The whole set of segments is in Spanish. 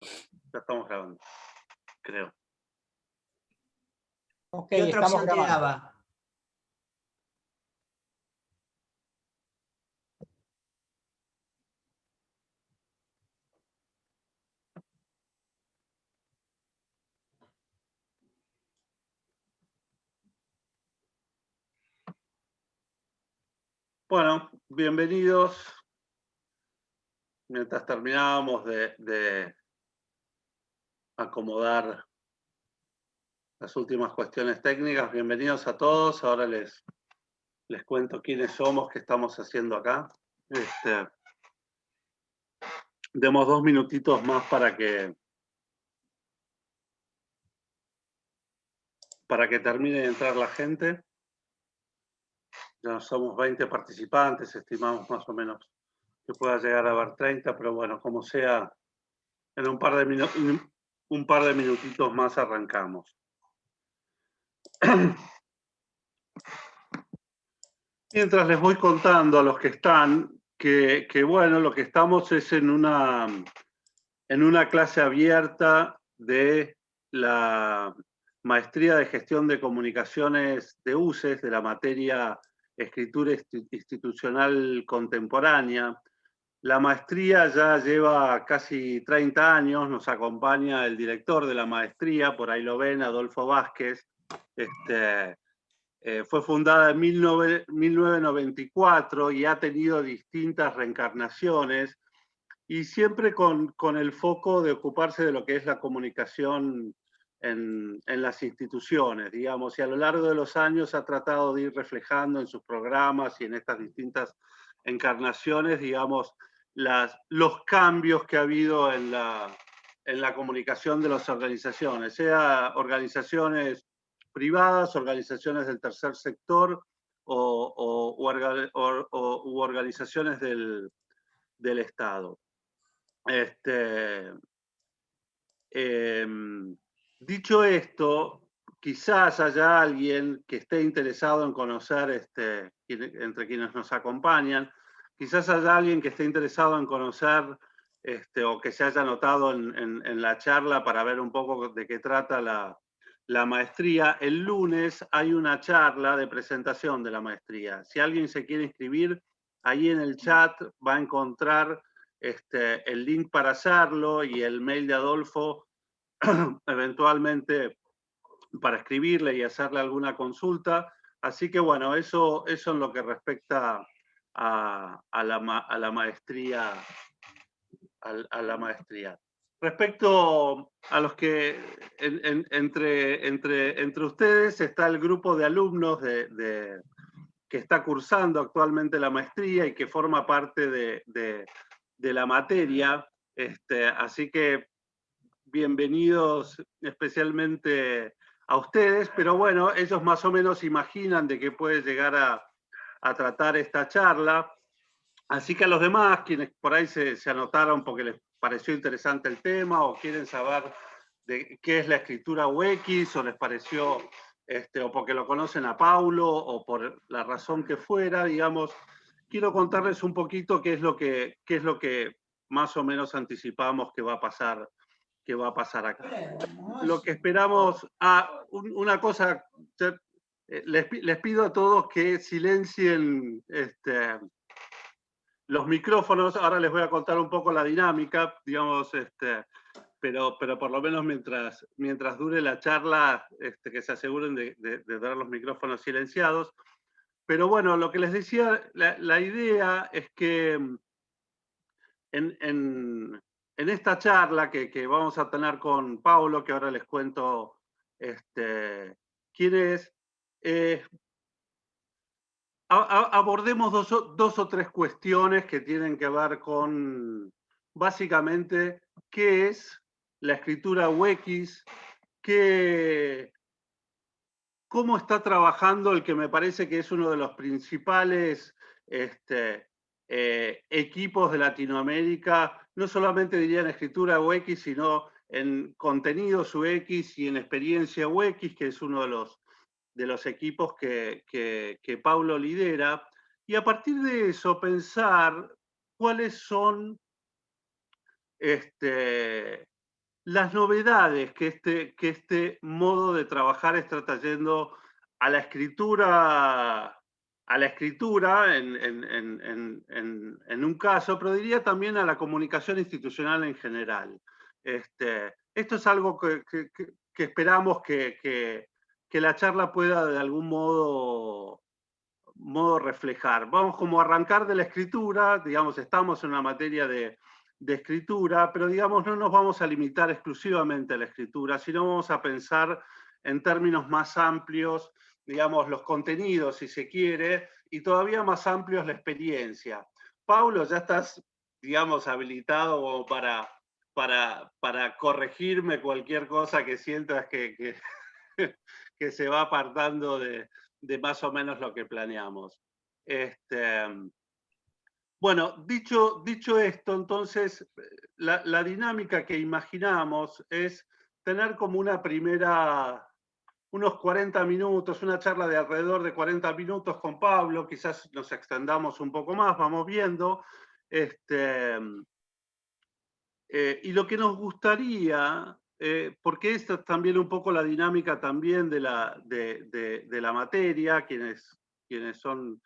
Ya estamos grabando, creo. Ok, ¿Qué otra estamos opción te grabando. daba? Bueno, bienvenidos. Mientras terminábamos de acomodar las últimas cuestiones técnicas, bienvenidos a todos. Ahora les cuento quiénes somos, qué estamos haciendo acá. Demos 2 minutitos más para que termine de entrar la gente. Ya somos 20 participantes, estimamos más o menos que pueda llegar a haber 30, pero bueno, como sea, en un par de minutitos más arrancamos. Mientras les voy contando a los que están que bueno, lo que estamos es en una clase abierta de la Maestría de Gestión de Comunicaciones de UCES, de la materia Escritura Institucional Contemporánea. La maestría ya lleva casi 30 años, nos acompaña el director de la maestría, por ahí lo ven, Adolfo Vázquez. Fue fundada en 1994 y ha tenido distintas reencarnaciones y siempre con el foco de ocuparse de lo que es la comunicación en las instituciones, digamos, y a lo largo de los años ha tratado de ir reflejando en sus programas y en estas distintas encarnaciones, digamos, los cambios que ha habido en la comunicación de las organizaciones, sea organizaciones privadas, organizaciones del tercer sector u organizaciones del Estado. Dicho esto, quizás haya alguien que esté interesado en conocer, entre quienes nos acompañan, quizás haya alguien que esté interesado en conocer o que se haya anotado en la charla para ver un poco de qué trata la maestría. El lunes hay una charla de presentación de la maestría. Si alguien se quiere inscribir, ahí en el chat va a encontrar el link para hacerlo y el mail de Adolfo eventualmente para escribirle y hacerle alguna consulta. Así que bueno, eso en lo que respecta a la maestría. A la maestría. Respecto a los que entre ustedes está el grupo de alumnos que está cursando actualmente la maestría y que forma parte de la materia. Así que bienvenidos especialmente a ustedes, pero bueno, ellos más o menos imaginan de qué puede llegar a tratar esta charla. Así que a los demás, quienes por ahí se anotaron porque les pareció interesante el tema o quieren saber de qué es la escritura UX o les pareció, o porque lo conocen a Paulo o por la razón que fuera, digamos, quiero contarles un poquito qué es lo que más o menos anticipamos que va a pasar acá. Lo que esperamos, una cosa, les pido a todos que silencien los micrófonos. Ahora les voy a contar un poco la dinámica, digamos, pero por lo menos mientras dure la charla, que se aseguren de tener los micrófonos silenciados. Pero bueno, lo que les decía, la idea es que en esta charla que vamos a tener con Paulo, que ahora les cuento quién es, abordemos dos o tres cuestiones que tienen que ver con, básicamente, qué es la escritura UX, cómo está trabajando el que me parece que es uno de los principales equipos de Latinoamérica, no solamente diría en escritura UX, sino en contenidos UX y en experiencia UX, que es uno de los equipos que Paulo lidera, y a partir de eso pensar cuáles son las novedades que este modo de trabajar está trayendo a la escritura en un caso, pero diría también a la comunicación institucional en general. Esto es algo que esperamos que la charla pueda de algún modo reflejar. Vamos como a arrancar de la escritura, digamos, estamos en una materia de escritura, pero digamos, no nos vamos a limitar exclusivamente a la escritura, sino vamos a pensar en términos más amplios, digamos, los contenidos, si se quiere, y todavía más amplios la experiencia. Paulo, ya estás, digamos, habilitado como para corregirme cualquier cosa que sientas que se va apartando de más o menos lo que planeamos. Bueno, dicho esto, entonces, la dinámica que imaginamos es tener como unos 40 minutos, una charla de alrededor de 40 minutos con Pablo, quizás nos extendamos un poco más, vamos viendo. Y lo que nos gustaría, porque esta es también un poco la dinámica también de la materia, quienes son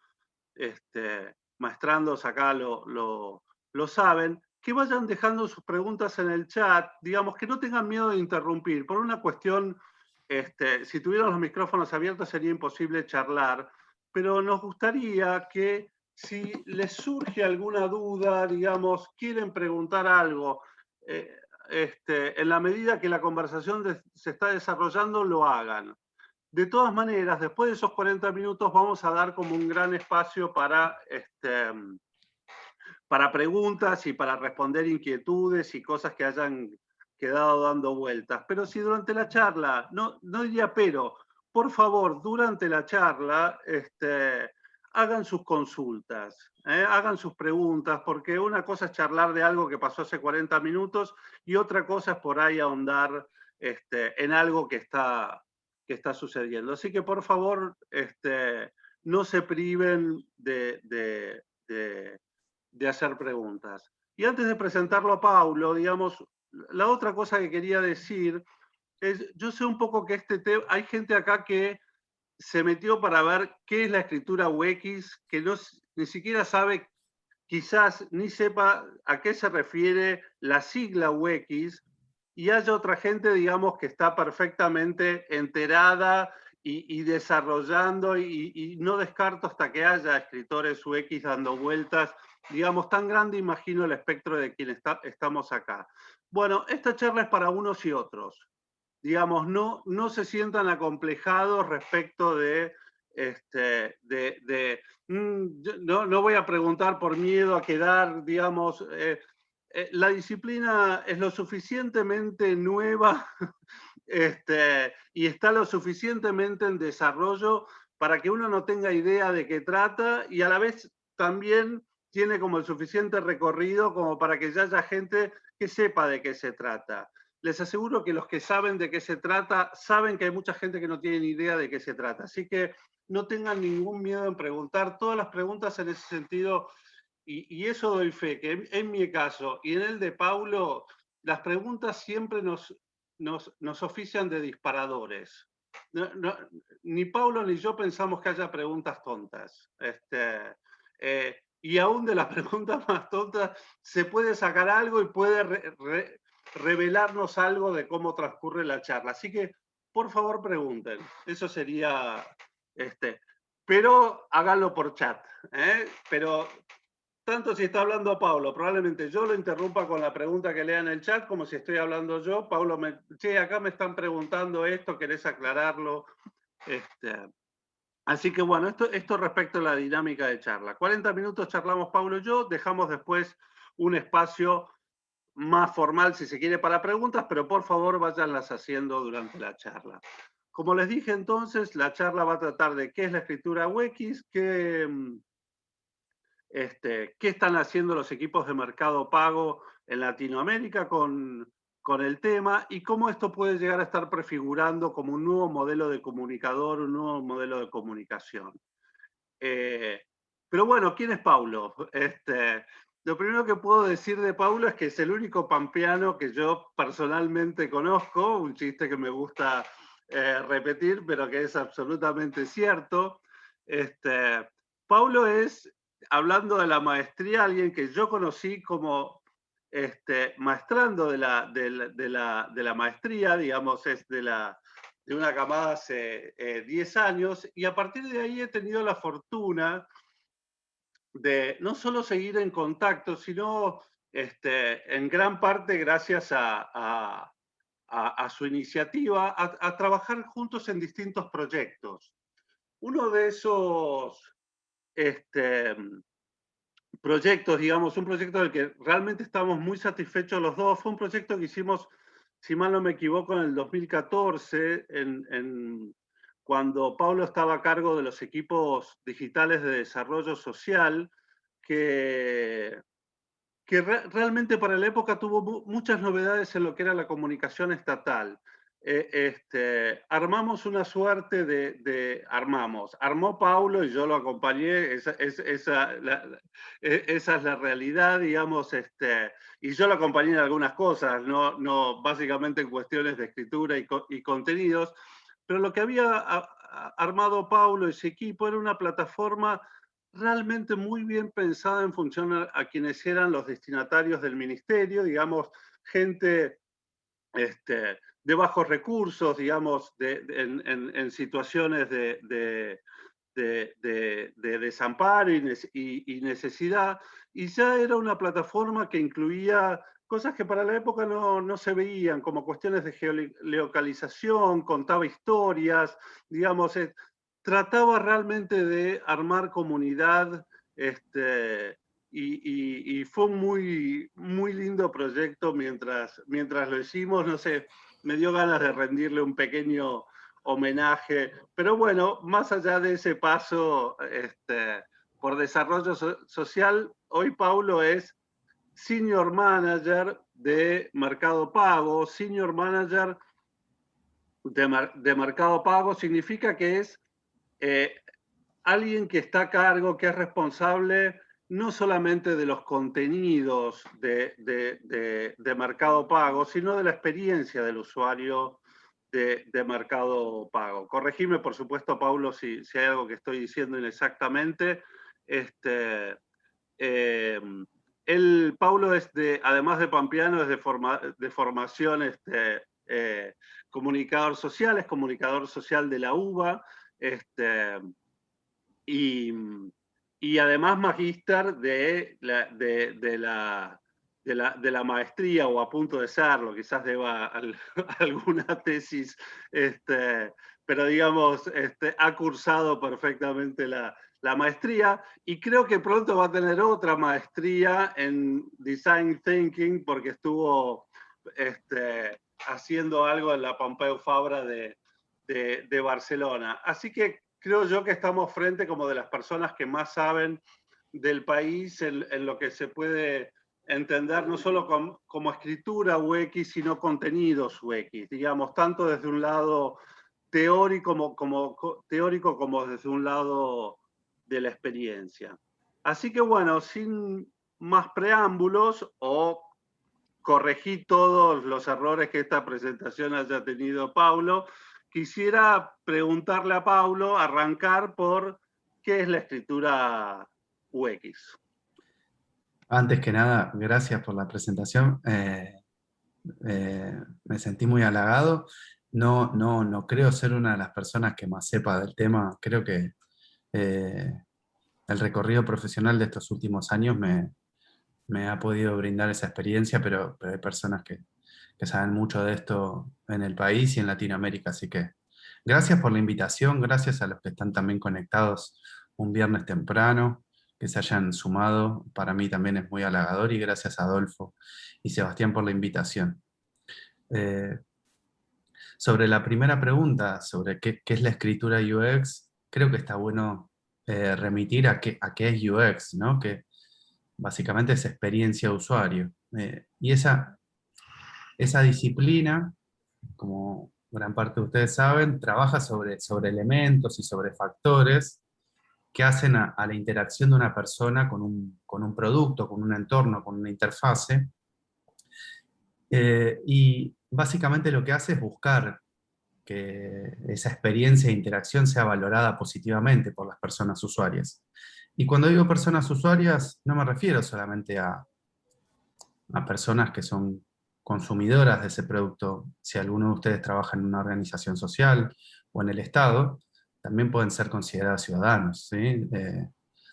maestrandos acá lo saben, que vayan dejando sus preguntas en el chat, digamos, que no tengan miedo de interrumpir. Por una cuestión, si tuvieran los micrófonos abiertos sería imposible charlar, pero nos gustaría que si les surge alguna duda, digamos, quieren preguntar algo, eh, en la medida que la conversación se está desarrollando, lo hagan. De todas maneras, después de esos 40 minutos vamos a dar como un gran espacio para preguntas y para responder inquietudes y cosas que hayan quedado dando vueltas. Pero si durante la charla, no diría pero, por favor, durante la charla, hagan sus consultas, hagan sus preguntas, porque una cosa es charlar de algo que pasó hace 40 minutos y otra cosa es por ahí ahondar en algo que está sucediendo. Así que por favor, no se priven de hacer preguntas. Y antes de presentarlo a Paulo, digamos, la otra cosa que quería decir es, yo sé un poco que este tema, hay gente acá que se metió para ver qué es la escritura UX, que no, ni siquiera sabe, quizás ni sepa a qué se refiere la sigla UX, y haya otra gente, digamos, que está perfectamente enterada y desarrollando, y no descarto hasta que haya escritores UX dando vueltas, digamos, tan grande imagino el espectro de quien estamos acá. Bueno, esta charla es para unos y otros. Digamos, no se sientan acomplejados respecto no voy a preguntar por miedo a quedar, digamos, la disciplina es lo suficientemente nueva y está lo suficientemente en desarrollo para que uno no tenga idea de qué trata y a la vez también tiene como el suficiente recorrido como para que ya haya gente que sepa de qué se trata. Les aseguro que los que saben de qué se trata, saben que hay mucha gente que no tiene ni idea de qué se trata. Así que no tengan ningún miedo en preguntar. Todas las preguntas en ese sentido, y eso doy fe, que en mi caso y en el de Paulo, las preguntas siempre nos ofician de disparadores. Ni Paulo ni yo pensamos que haya preguntas tontas. Y aún de las preguntas más tontas se puede sacar algo y puede revelarnos algo de cómo transcurre la charla. Así que, por favor, pregunten. Eso sería, pero háganlo por chat. Pero tanto si está hablando Paulo, probablemente yo lo interrumpa con la pregunta que lea en el chat, como si estoy hablando yo. Paulo, che, acá me están preguntando esto, ¿querés aclararlo? Así que bueno, esto respecto a la dinámica de charla. 40 minutos charlamos Paulo y yo, dejamos después un espacio más formal, si se quiere, para preguntas, pero por favor váyanlas haciendo durante la charla. Como les dije entonces, la charla va a tratar de qué es la escritura UX, qué están haciendo los equipos de mercado pago en Latinoamérica con el tema y cómo esto puede llegar a estar prefigurando como un nuevo modelo de comunicador, un nuevo modelo de comunicación. Pero bueno, ¿quién es Paulo? Lo primero que puedo decir de Paulo es que es el único pampeano que yo personalmente conozco, un chiste que me gusta repetir, pero que es absolutamente cierto. Paulo es, hablando de la maestría, alguien que yo conocí como maestrando de la maestría, digamos, es de una camada hace 10 años, y a partir de ahí he tenido la fortuna de no solo seguir en contacto, sino en gran parte gracias a su iniciativa, a trabajar juntos en distintos proyectos. Uno de esos proyectos, digamos, un proyecto del que realmente estamos muy satisfechos los dos, fue un proyecto que hicimos, si mal no me equivoco, en el 2014, cuando Paulo estaba a cargo de los equipos digitales de desarrollo social, que, realmente para la época tuvo muchas novedades en lo que era la comunicación estatal. Armamos una suerte armó Paulo y yo lo acompañé, esa es la realidad, digamos, y yo lo acompañé en algunas cosas, no básicamente en cuestiones de escritura y contenidos, pero lo que había armado Paulo y su equipo era una plataforma realmente muy bien pensada en función a quienes eran los destinatarios del ministerio, digamos, gente de bajos recursos, digamos, en situaciones de desamparo y necesidad, y ya era una plataforma que incluía cosas que para la época no se veían, como cuestiones de geolocalización, contaba historias, digamos, trataba realmente de armar comunidad, y fue un muy lindo proyecto mientras lo hicimos, no sé, me dio ganas de rendirle un pequeño homenaje, pero bueno, más allá de ese paso por desarrollo social, hoy Paulo es Senior Manager de Mercado Pago. Senior Manager de Mercado Pago significa que es alguien que está a cargo, que es responsable no solamente de los contenidos de Mercado Pago, sino de la experiencia del usuario de Mercado Pago. Corregime, por supuesto, Paulo, si hay algo que estoy diciendo inexactamente. Paulo es además de pampeano, es de formación comunicador social, es comunicador social de la UBA, y, y además magíster de la maestría, o a punto de serlo, quizás deba alguna tesis, pero digamos, ha cursado perfectamente la maestría, y creo que pronto va a tener otra maestría en Design Thinking, porque estuvo haciendo algo en la Pompeu Fabra de Barcelona. Así que creo yo que estamos frente como de las personas que más saben del país en lo que se puede entender no solo como escritura UX, sino contenidos UX, digamos, tanto desde un lado teórico como desde un lado de la experiencia. Así que bueno, sin más preámbulos, o corregí todos los errores que esta presentación haya tenido Paulo, quisiera preguntarle a Paulo, arrancar por qué es la escritura UX. Antes que nada, gracias por la presentación. Me sentí muy halagado. No creo ser una de las personas que más sepa del tema. Creo que el recorrido profesional de estos últimos años me ha podido brindar esa experiencia, pero hay personas que saben mucho de esto en el país y en Latinoamérica. Así que gracias por la invitación, gracias a los que están también conectados un viernes temprano, que se hayan sumado. Para mí también es muy halagador, y gracias a Adolfo y Sebastián por la invitación. Eh, Sobre la primera pregunta, sobre qué es la escritura UX, creo que está bueno remitir a qué es UX, ¿no? Que básicamente es experiencia de usuario. Y esa disciplina, como gran parte de ustedes saben, trabaja sobre elementos y sobre factores que hacen a la interacción de una persona con un producto, con un entorno, con una interfase. Y básicamente lo que hace es buscar que esa experiencia de interacción sea valorada positivamente por las personas usuarias. Y cuando digo personas usuarias, no me refiero solamente a personas que son consumidoras de ese producto. Si alguno de ustedes trabaja en una organización social o en el Estado, también pueden ser considerados ciudadanos, ¿sí?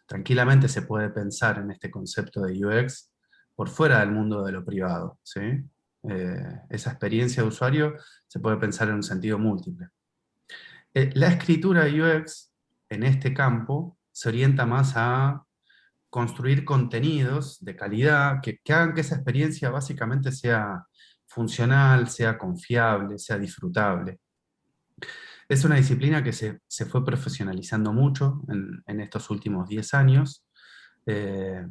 Tranquilamente se puede pensar en este concepto de UX por fuera del mundo de lo privado, ¿sí? Esa experiencia de usuario se puede pensar en un sentido múltiple. La escritura UX en este campo se orienta más a construir contenidos de calidad que hagan que esa experiencia básicamente sea funcional, sea confiable, sea disfrutable. Es una disciplina que se fue profesionalizando mucho en estos últimos 10 años eh,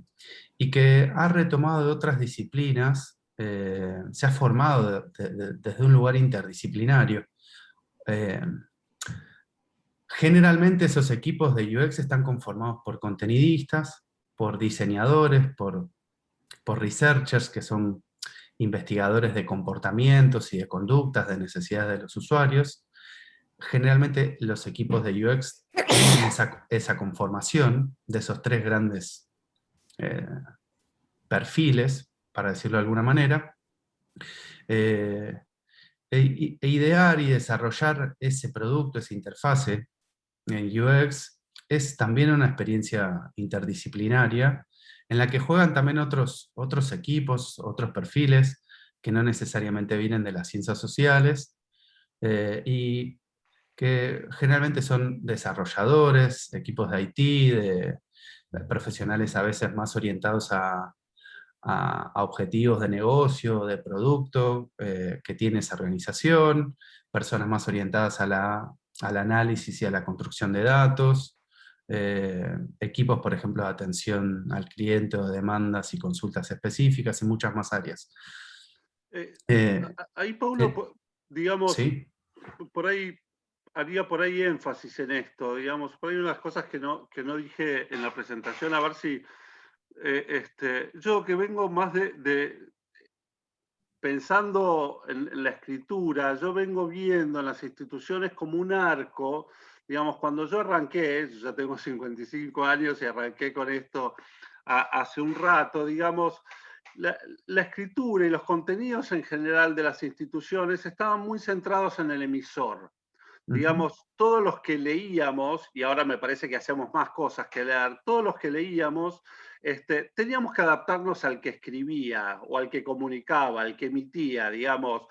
y que ha retomado de otras disciplinas, se ha formado desde un lugar interdisciplinario. Eh, Generalmente esos equipos de UX están conformados por contenidistas, por diseñadores, por researchers, que son investigadores de comportamientos y de conductas, de necesidades de los usuarios. Generalmente los equipos de UX tienen esa conformación de esos tres grandes eh, perfiles, para decirlo de alguna manera, eh, idear y desarrollar ese producto, esa interfase en UX es también una experiencia interdisciplinaria en la que juegan también otros equipos, otros perfiles que no necesariamente vienen de las ciencias sociales y que generalmente son desarrolladores, equipos de IT, de profesionales a veces más orientados a objetivos de negocio, de producto que tiene esa organización, personas más orientadas al análisis y a la construcción de datos, equipos, por ejemplo, de atención al cliente o demandas y consultas específicas y muchas más áreas. Eh, Eh, Ahí, Paulo, eh, digamos, sí, por ahí haría por ahí énfasis en esto, digamos, por ahí unas cosas que no dije en la presentación, a ver si yo que vengo más de pensando en la escritura, yo vengo viendo en las instituciones como un arco, digamos, cuando yo arranqué, yo ya tengo 55 años y arranqué con esto hace un rato, digamos, la escritura y los contenidos en general de las instituciones estaban muy centrados en el emisor. ujú, Digamos, todos los que leíamos, y ahora me parece que hacemos más cosas que leer, todos los que leíamos, teníamos que adaptarnos al que escribía o al que comunicaba, al que emitía, digamos.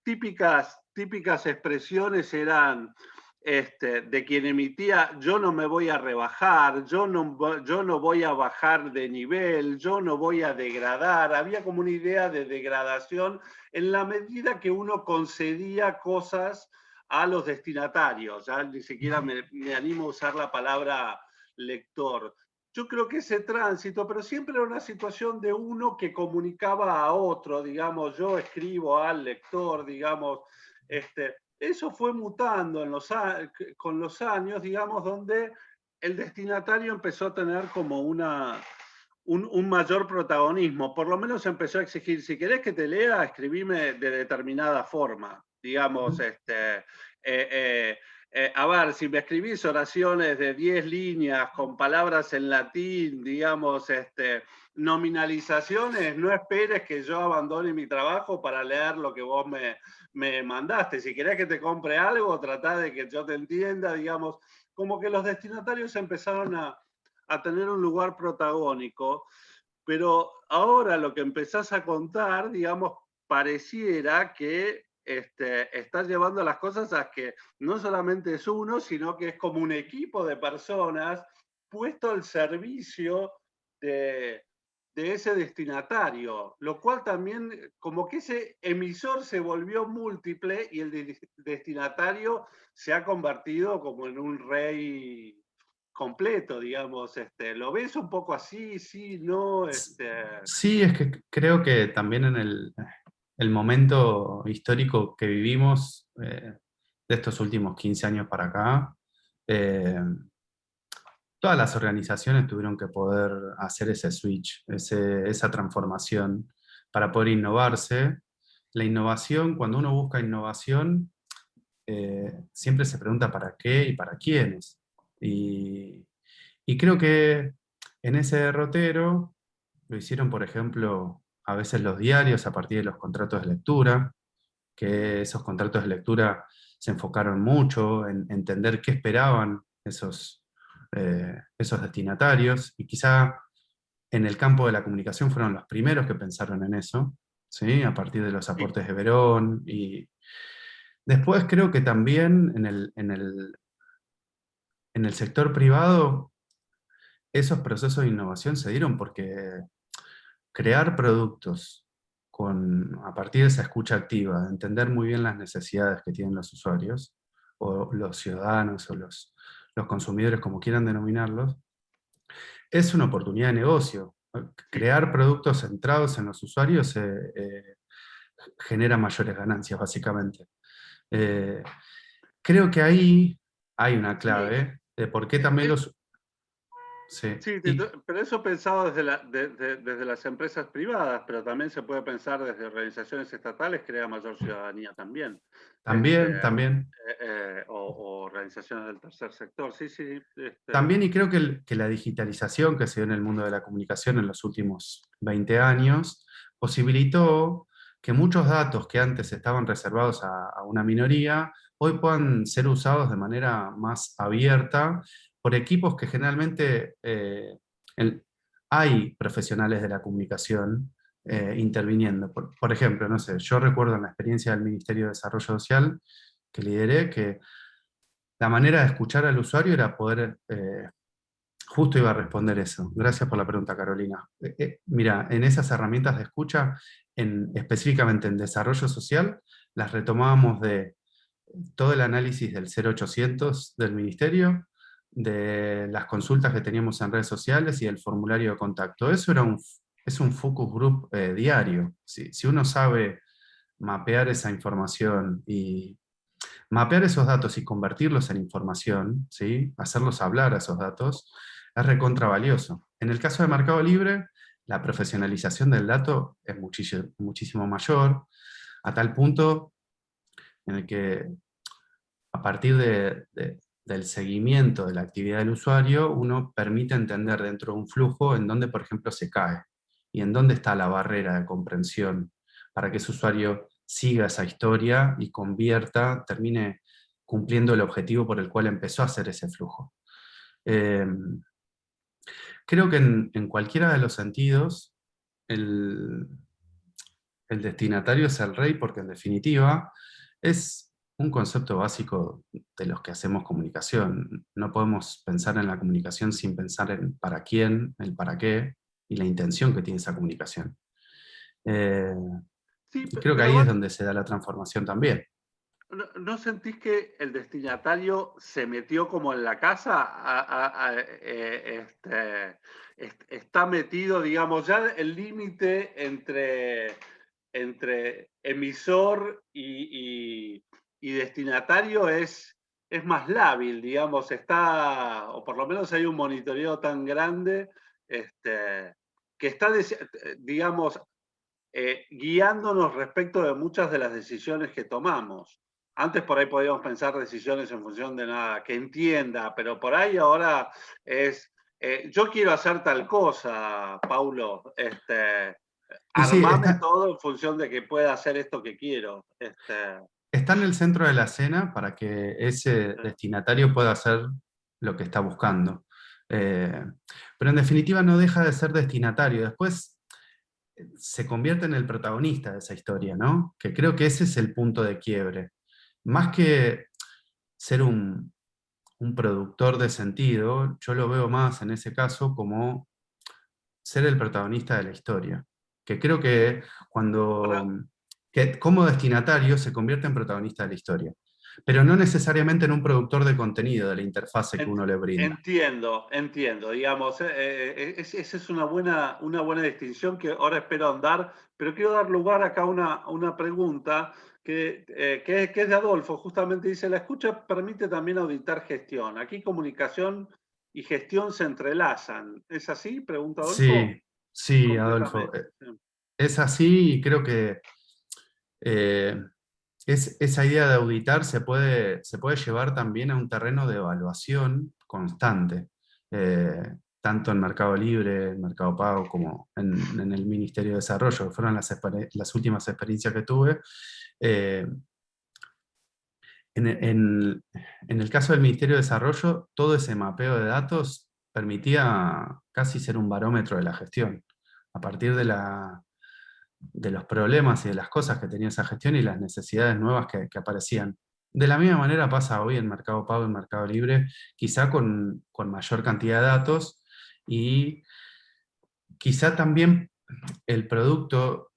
Típicas expresiones eran de quien emitía: yo no me voy a rebajar, yo no voy a bajar de nivel, yo no voy a degradar. Había como una idea de degradación en la medida que uno concedía cosas a los destinatarios. Ya ni siquiera me animo a usar la palabra lector. Yo creo que ese tránsito, pero siempre era una situación de uno que comunicaba a otro, digamos, yo escribo al lector, digamos, eso fue mutando con los años, digamos, donde el destinatario empezó a tener como un mayor protagonismo. Por lo menos empezó a exigir: si querés que te lea, escribime de determinada forma. Digamos, a ver, si me escribís oraciones de 10 líneas con palabras en latín, digamos, nominalizaciones, no esperes que yo abandone mi trabajo para leer lo que vos me mandaste. Si querés que te compre algo, tratá de que yo te entienda, digamos, como que los destinatarios empezaron a tener un lugar protagónico, pero ahora lo que empezás a contar, digamos, pareciera que estás llevando las cosas a que no solamente es uno, sino que es como un equipo de personas puesto al servicio de ese destinatario, lo cual también, como que ese emisor se volvió múltiple y el destinatario se ha convertido como en un rey completo, digamos. ¿Lo ves un poco así? Sí, no. sí, es que creo que también en el momento histórico que vivimos, de estos últimos 15 años para acá, eh, todas las organizaciones tuvieron que poder hacer ese switch, esa transformación para poder innovarse. La innovación, cuando uno busca innovación, siempre se pregunta para qué y para quiénes. Y, y creo que en ese derrotero lo hicieron, por ejemplo, a veces los diarios a partir de los contratos de lectura, que esos contratos de lectura se enfocaron mucho en entender qué esperaban esos destinatarios, y quizá en el campo de la comunicación fueron los primeros que pensaron en eso, ¿sí? A partir de los Sí, aportes de Verón. Y después creo que también en el sector privado esos procesos de innovación se dieron porque crear productos a partir de esa escucha activa, de entender muy bien las necesidades que tienen los usuarios, o los ciudadanos, o los consumidores, como quieran denominarlos, es una oportunidad de negocio. sí. Crear productos centrados en los usuarios genera mayores ganancias, básicamente. Eh, Creo que ahí hay una Sí, clave de por qué también es, los... Sí, sí, pero eso pensado desde las empresas privadas, pero también se puede pensar desde organizaciones estatales, crea mayor ciudadanía también. Este, también. o organizaciones del tercer sector. Sí, sí. También, y creo que la digitalización que se dio en el mundo de la comunicación en los últimos 20 años posibilitó que muchos datos que antes estaban reservados a una minoría, hoy puedan ser usados de manera más abierta por equipos que generalmente hay profesionales de la comunicación interviniendo. Por ejemplo, no sé, yo recuerdo en la experiencia del Ministerio de Desarrollo Social que lideré, que la manera de escuchar al usuario era poder, justo iba a responder eso. Gracias por la pregunta, Carolina. Mira, en esas herramientas de escucha, específicamente en desarrollo social, las retomábamos de todo el análisis del 0800 del ministerio, de las consultas que teníamos en redes sociales y del formulario de contacto. Eso es un focus group diario. Si uno sabe mapear esa información y mapear esos datos y convertirlos en información, ¿sí? Hacerlos hablar a esos datos, es recontra valioso. En el caso de Mercado Libre, la profesionalización del dato es muchísimo, muchísimo mayor, a tal punto en el que a partir del seguimiento de la actividad del usuario, uno permite entender dentro de un flujo en dónde, por ejemplo, se cae y en dónde está la barrera de comprensión para que ese usuario siga esa historia y termine cumpliendo el objetivo por el cual empezó a hacer ese flujo. Eh, Creo que en cualquiera de los sentidos, el, el destinatario es el rey, porque en definitiva es un concepto básico de los que hacemos comunicación. No podemos pensar en la comunicación sin pensar en para quién, el para qué y la intención que tiene esa comunicación. Eh, Sí, y creo que pero ahí es donde se da la transformación también. ¿no sentís que el destinatario se metió como en la casa? Está metido, digamos, ya el límite entre emisor y destinatario es más lábil, digamos, o por lo menos hay un monitoreo tan grande que está, digamos, guiándonos respecto de muchas de las decisiones que tomamos. Antes por ahí podíamos pensar decisiones en función de nada, que entienda, pero por ahí ahora es, yo quiero hacer tal cosa, Paulo, Y sí, armame todo en función de que pueda hacer esto que quiero. está en el centro de la escena para que ese destinatario pueda hacer lo que está buscando. Eh, pero en definitiva no deja de ser destinatario. Después se convierte en el protagonista de esa historia, ¿no? Que creo que ese es el punto de quiebre. Más que ser un productor de sentido, yo lo veo más en ese caso como ser el protagonista de la historia. Que creo que Para, que como destinatario se convierte en protagonista de la historia, pero no necesariamente en un productor de contenido de la interfase que uno le brinda. entiendo, digamos, esa es una buena distinción que ahora espero andar, pero quiero dar lugar acá a una pregunta que es de Adolfo, justamente dice, la escucha permite también auditar gestión. Aquí comunicación y gestión se entrelazan. ¿Es así? Pregunta Adolfo. Sí, sí, Adolfo. Completamente. Sí. Es así y creo que eh, esa idea de auditar se puede llevar también a un terreno de evaluación constante, tanto en Mercado Libre, en Mercado Pago, como en el Ministerio de Desarrollo, que fueron las últimas experiencias que tuve. Eh, en el caso del Ministerio de Desarrollo, todo ese mapeo de datos permitía casi ser un barómetro de la gestión. A partir de los problemas y de las cosas que tenía esa gestión y las necesidades nuevas que aparecían. De la misma manera pasa hoy en Mercado Pago y en Mercado Libre, quizá con mayor cantidad de datos y quizá también el producto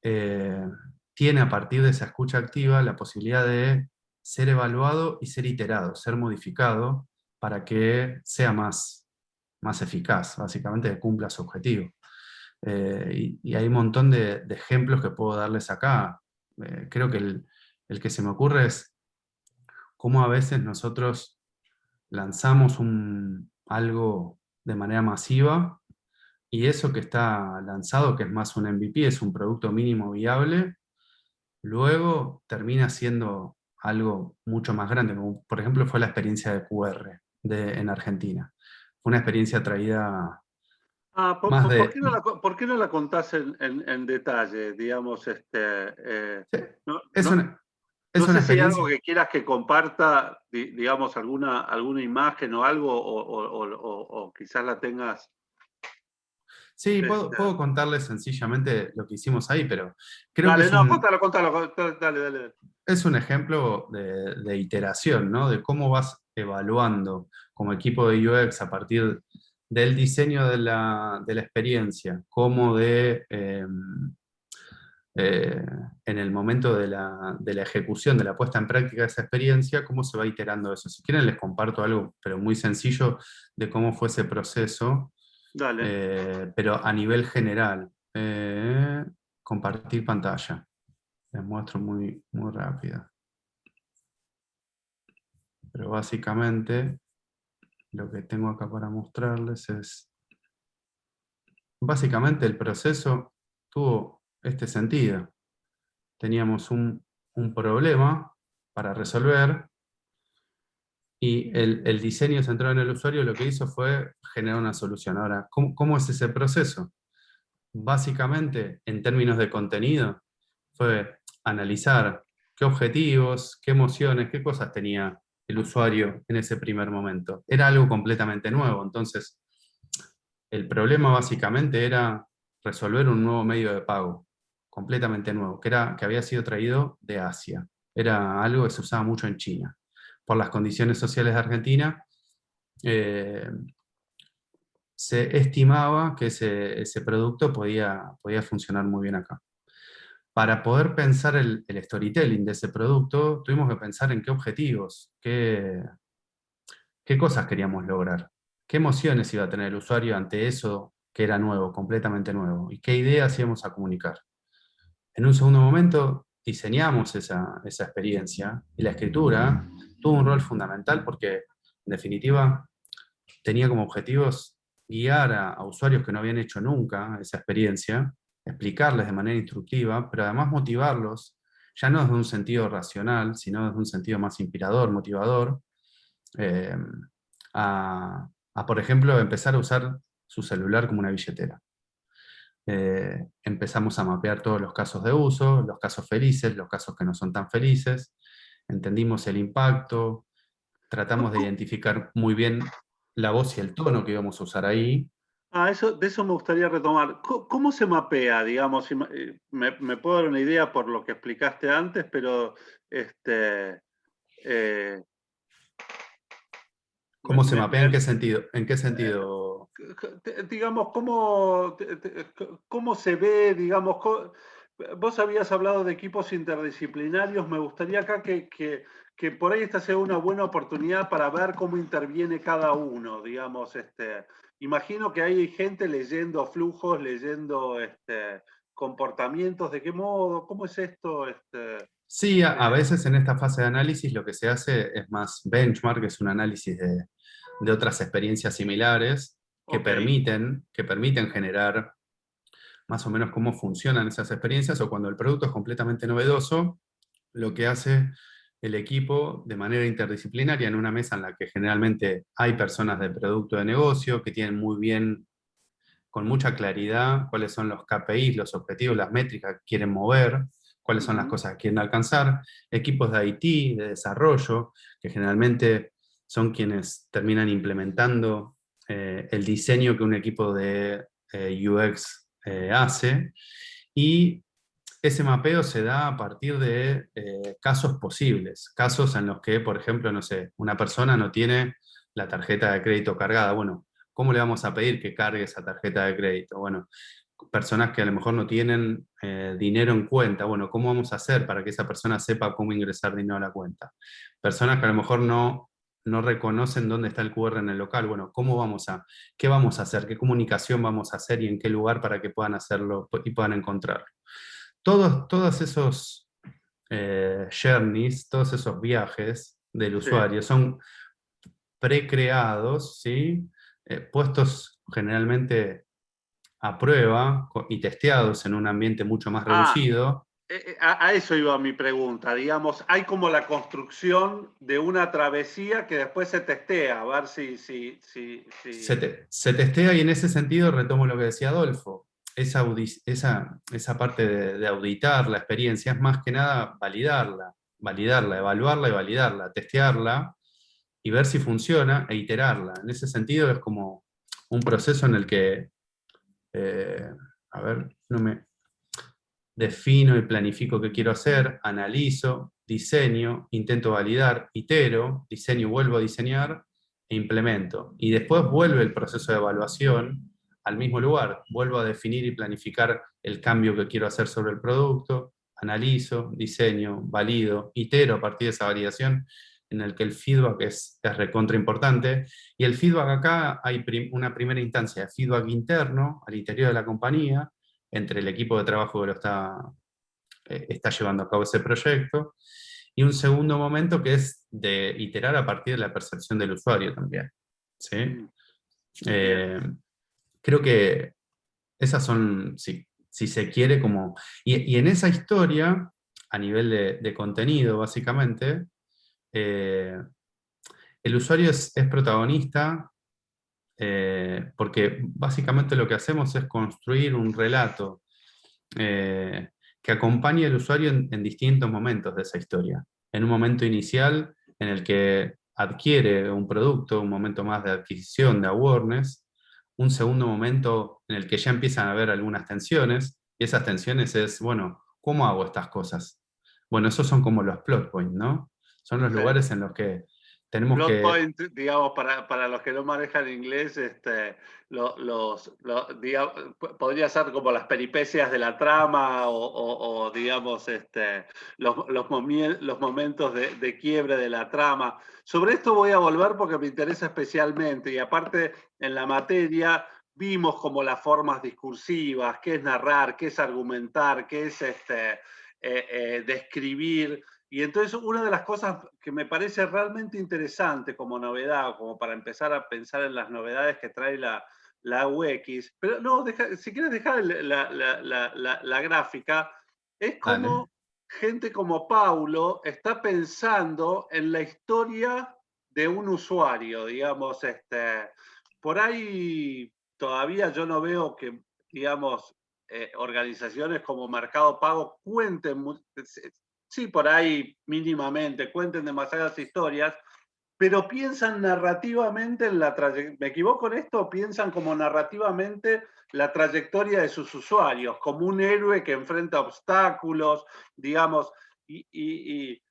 eh, tiene a partir de esa escucha activa la posibilidad de ser evaluado y ser iterado, ser modificado para que sea más eficaz, básicamente que cumpla su objetivo. Y hay un montón de ejemplos que puedo darles acá. Creo que el que se me ocurre es cómo a veces nosotros lanzamos algo de manera masiva y eso que está lanzado, que es más un MVP, es un producto mínimo viable, luego termina siendo algo mucho más grande, como por ejemplo fue la experiencia de QR en Argentina. Fue una experiencia traída más ¿Por de... qué por qué no la contás en detalle? Digamos, Sí, no, es no, una, es no una sé si hay algo experiencia... que quieras que comparta, digamos, alguna imagen o algo, o quizás la tengas. Sí, Este, puedo contarles sencillamente lo que hicimos ahí, pero creo que dale, no, contalo, dale. es un ejemplo de iteración, ¿no? De cómo vas evaluando como equipo de UX a partir del diseño de la experiencia, como en el momento de la ejecución, de la puesta en práctica de esa experiencia, cómo se va iterando eso. Si quieren les comparto algo, pero muy sencillo, de cómo fue ese proceso, Dale. pero a nivel general. Compartir pantalla. Les muestro muy rápido. Pero básicamente lo que tengo acá para mostrarles es, básicamente el proceso tuvo este sentido. Teníamos un problema para resolver y el diseño centrado en el usuario lo que hizo fue generar una solución. Ahora, ¿cómo es ese proceso? Básicamente, en términos de contenido, fue analizar qué objetivos, qué emociones, qué cosas tenía el usuario en ese primer momento. Era algo completamente nuevo, entonces el problema básicamente era resolver un nuevo medio de pago, completamente nuevo, que había sido traído de Asia. Era algo que se usaba mucho en China. Por las condiciones sociales de Argentina, eh, se estimaba que ese producto podía funcionar muy bien acá. Para poder pensar el storytelling de ese producto, tuvimos que pensar en qué objetivos, qué cosas queríamos lograr, qué emociones iba a tener el usuario ante eso que era nuevo, completamente nuevo, y qué ideas íbamos a comunicar. En un segundo momento diseñamos esa experiencia y la escritura tuvo un rol fundamental porque, en definitiva, tenía como objetivos guiar a usuarios que no habían hecho nunca esa experiencia, explicarles de manera instructiva, pero además motivarlos, ya no desde un sentido racional, sino desde un sentido más inspirador, motivador, eh, por ejemplo, empezar a usar su celular como una billetera. Empezamos a mapear todos los casos de uso, los casos felices, los casos que no son tan felices, entendimos el impacto, tratamos de identificar muy bien la voz y el tono que íbamos a usar ahí. De eso me gustaría retomar. ¿Cómo se mapea, digamos? Me puedo dar una idea por lo que explicaste antes, pero este, eh, ¿Cómo se mapea? ¿En me, qué sentido? ¿En qué sentido? digamos, cómo se ve, digamos, vos habías hablado de equipos interdisciplinarios, me gustaría acá que por ahí esta sea una buena oportunidad para ver cómo interviene cada uno, digamos, imagino que hay gente leyendo flujos, leyendo comportamientos, de qué modo, cómo es esto, Sí, a veces en esta fase de análisis lo que se hace es más benchmark, es un análisis de otras experiencias similares que Ok. permiten generar más o menos cómo funcionan esas experiencias, o cuando el producto es completamente novedoso, lo que hace el equipo de manera interdisciplinaria en una mesa en la que generalmente hay personas de producto de negocio que tienen muy bien, con mucha claridad, cuáles son los KPIs, los objetivos, las métricas que quieren mover, cuáles son las Ujú. cosas que quieren alcanzar, equipos de IT, de desarrollo, que generalmente son quienes terminan implementando el diseño que un equipo de UX hace, y ese mapeo se da a partir de casos posibles, casos en los que, por ejemplo, no sé, una persona no tiene la tarjeta de crédito cargada. Bueno, ¿cómo le vamos a pedir que cargue esa tarjeta de crédito? Bueno, personas que a lo mejor no tienen dinero en cuenta. Bueno, ¿cómo vamos a hacer para que esa persona sepa cómo ingresar dinero a la cuenta? Personas que a lo mejor no reconocen dónde está el QR en el local. Bueno, ¿qué vamos a hacer? ¿Qué comunicación vamos a hacer y en qué lugar para que puedan hacerlo y puedan encontrarlo? Todos esos journeys, todos esos viajes del Sí. usuario son precreados, ¿sí? Puestos generalmente a prueba y testeados en un ambiente mucho más Ah, reducido. a eso iba mi pregunta. Digamos, hay como la construcción de una travesía que después se testea, a ver si. Se testea, y en ese sentido retomo lo que decía Adolfo. Esa parte de auditar la experiencia es más que nada validarla, evaluarla y validarla, testearla y ver si funciona e iterarla. En ese sentido es como un proceso en el que, eh, a ver, no me defino y planifico qué quiero hacer, analizo, diseño, intento validar, itero, diseño, vuelvo a diseñar e implemento. Y después vuelve el proceso de evaluación al mismo lugar. Vuelvo a definir y planificar el cambio que quiero hacer sobre el producto, analizo, diseño, valido, itero a partir de esa validación, en el que el feedback es recontra importante. Y el feedback acá hay una primera instancia de feedback interno al interior de la compañía, entre el equipo de trabajo que está llevando a cabo ese proyecto, y un segundo momento que es de iterar a partir de la percepción del usuario también. ¿Sí? Mm, bien. Eh, Creo que esas son, si se quiere, como... Y en esa historia, a nivel de contenido, básicamente, eh, el usuario es protagonista, porque básicamente lo que hacemos es construir un relato eh, que acompañe al usuario en distintos momentos de esa historia. En un momento inicial en el que adquiere un producto, un momento más de adquisición, de awareness, un segundo momento en el que ya empiezan a haber algunas tensiones, y esas tensiones es, bueno, ¿cómo hago estas cosas? Bueno, esos son como los plot points, ¿no? Son los Sí. lugares en los que tenemos Plot que... point, digamos, para los que no manejan inglés, podría ser como las peripecias de la trama o, digamos, los momentos de quiebre de la trama. Sobre esto voy a volver porque me interesa especialmente, y aparte en la materia vimos como las formas discursivas, qué es narrar, qué es argumentar, qué es describir. Y entonces una de las cosas que me parece realmente interesante como novedad, como para empezar a pensar en las novedades que trae la UX, pero no, si quieres dejar la gráfica, es Dale, como gente como Paulo está pensando en la historia de un usuario, digamos, por ahí todavía yo no veo que, digamos, organizaciones como Mercado Pago cuenten, sí, por ahí mínimamente, cuenten demasiadas historias, pero piensan narrativamente en la trayectoria. ¿Me equivoco en esto? Piensan como narrativamente la trayectoria de sus usuarios, como un héroe que enfrenta obstáculos, digamos, y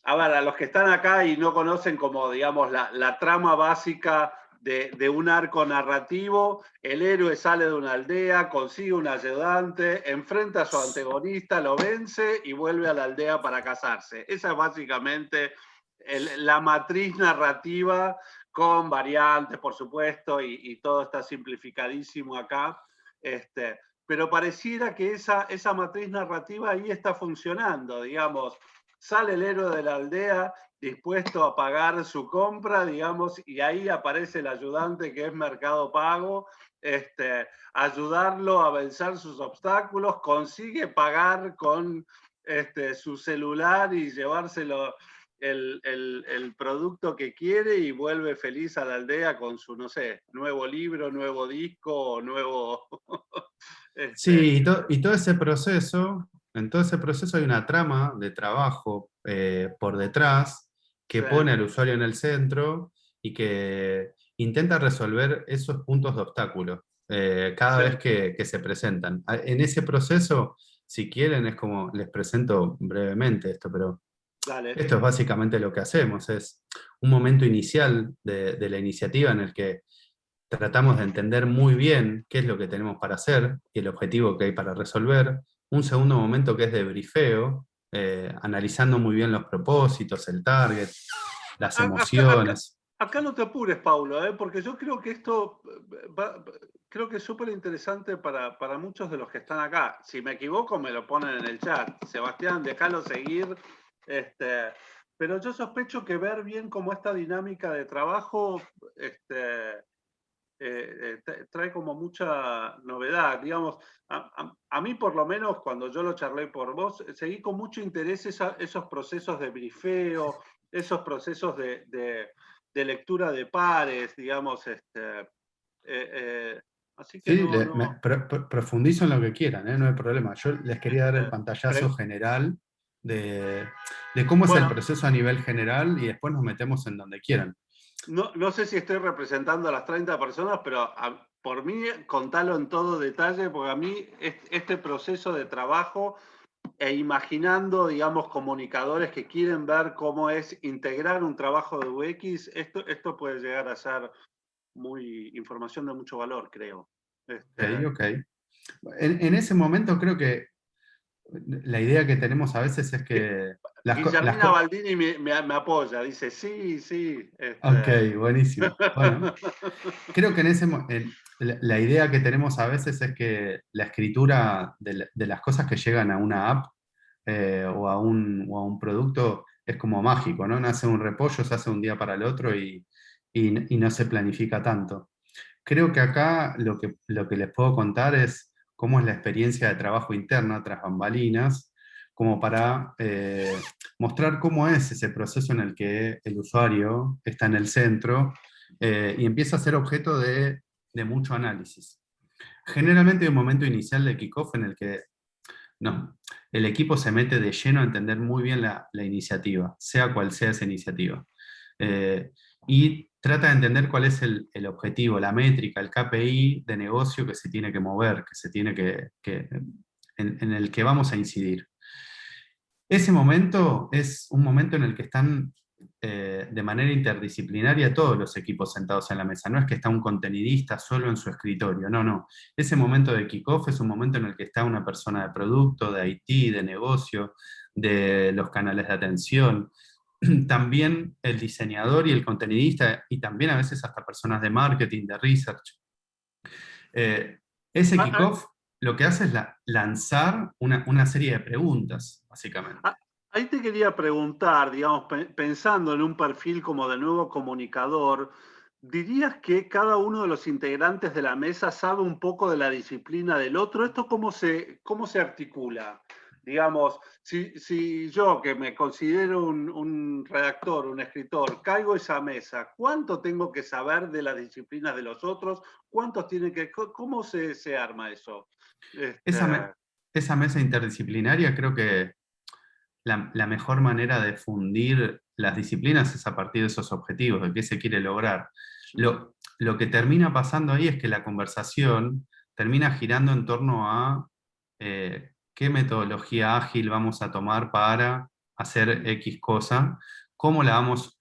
a ver, a los que están acá y no conocen como, digamos, la trama básica de un arco narrativo, el héroe sale de una aldea, consigue un ayudante, enfrenta a su antagonista, lo vence y vuelve a la aldea para casarse. Esa es básicamente la matriz narrativa, con variantes, por supuesto, y todo está simplificadísimo acá. Pero pareciera que esa matriz narrativa ahí está funcionando, digamos. sale el héroe de la aldea dispuesto a pagar su compra, digamos, y ahí aparece el ayudante que es Mercado Pago, ayudarlo a vencer sus obstáculos, consigue pagar con su celular y llevárselo el producto que quiere y vuelve feliz a la aldea con su, no sé, nuevo libro, nuevo disco, nuevo... Sí, y todo ese proceso, en todo ese proceso hay una trama de trabajo por detrás que sí, pone al usuario en el centro y que intenta resolver esos puntos de obstáculo cada sí, vez que se presentan. En ese proceso, si quieren, es como les presento brevemente esto, pero dale. esto es básicamente lo que hacemos, es un momento inicial de la iniciativa en el que tratamos de entender muy bien qué es lo que tenemos para hacer y el objetivo que hay para resolver. Un segundo momento que es de brifeo, analizando muy bien los propósitos, el target, las Acá, acá, emociones. acá no te apures, Paulo, porque yo creo que esto creo que es súper interesante para muchos de los que están acá. Si me equivoco, me lo ponen en el chat. Sebastián, déjalo seguir. Pero yo sospecho que ver bien cómo esta dinámica de trabajo trae como mucha novedad. Digamos, a mí por lo menos cuando yo lo charlé por vos, seguí con mucho interés esos procesos de brifeo, esos procesos de lectura de pares, digamos, así que Sí, no, no, profundizo en lo que quieran, no hay problema. Yo les quería dar el este, pantallazo pre- general de, de cómo es el bueno, proceso a nivel general y después nos metemos en donde quieran. no sé si estoy representando a las 30 personas, pero por mí contalo en todo detalle, porque a mí este proceso de trabajo e imaginando, digamos, comunicadores que quieren ver cómo es integrar un trabajo de UX, esto puede llegar a ser información de mucho valor, creo. Ok, ok. En ese momento creo que la idea que tenemos a veces es que Guillermina Baldini me apoya, dice, sí, sí. Ok, buenísimo. Bueno, creo que la idea que tenemos a veces es que la escritura de las cosas que llegan a una app o a un producto es como mágico, ¿no? Nace un repollo, se hace un día para el otro y no se planifica tanto. Creo que acá lo que les puedo contar es cómo es la experiencia de trabajo interna tras bambalinas, como para mostrar cómo es ese proceso en el que el usuario está en el centro y empieza a ser objeto de mucho análisis. Generalmente hay un momento inicial de kickoff en el que no, el equipo se mete de lleno a entender muy bien la iniciativa, sea cual sea esa iniciativa. Eh, y trata de entender cuál es el objetivo, la métrica, el KPI de negocio que se tiene que mover, que se tiene en el que vamos a incidir. Ese momento es un momento en el que están de manera interdisciplinaria todos los equipos sentados en la mesa. No es que está un contenidista solo en su escritorio, no, no. Ese momento de kickoff es un momento en el que está una persona de producto, de IT, de negocio, de los canales de atención, también el diseñador y el contenidista, y también a veces hasta personas de marketing, de research. Eh, ese Ah, ah, kickoff lo que hace es lanzar una serie de preguntas, básicamente. Ahí te quería preguntar, digamos, pensando en un perfil como de nuevo comunicador, ¿dirías que cada uno de los integrantes de la mesa sabe un poco de la disciplina del otro? ¿Esto cómo se articula? Digamos, si yo que me considero un redactor, un escritor, caigo a esa mesa, ¿cuánto tengo que saber de las disciplinas de los otros? ¿Cuántos tienen cómo se arma eso? Esa, esa mesa interdisciplinaria creo que la mejor manera de fundir las disciplinas es a partir de esos objetivos, de qué se quiere lograr. Lo que termina pasando ahí es que la conversación termina girando en torno a qué metodología ágil vamos a tomar para hacer X cosa, cómo la vamos,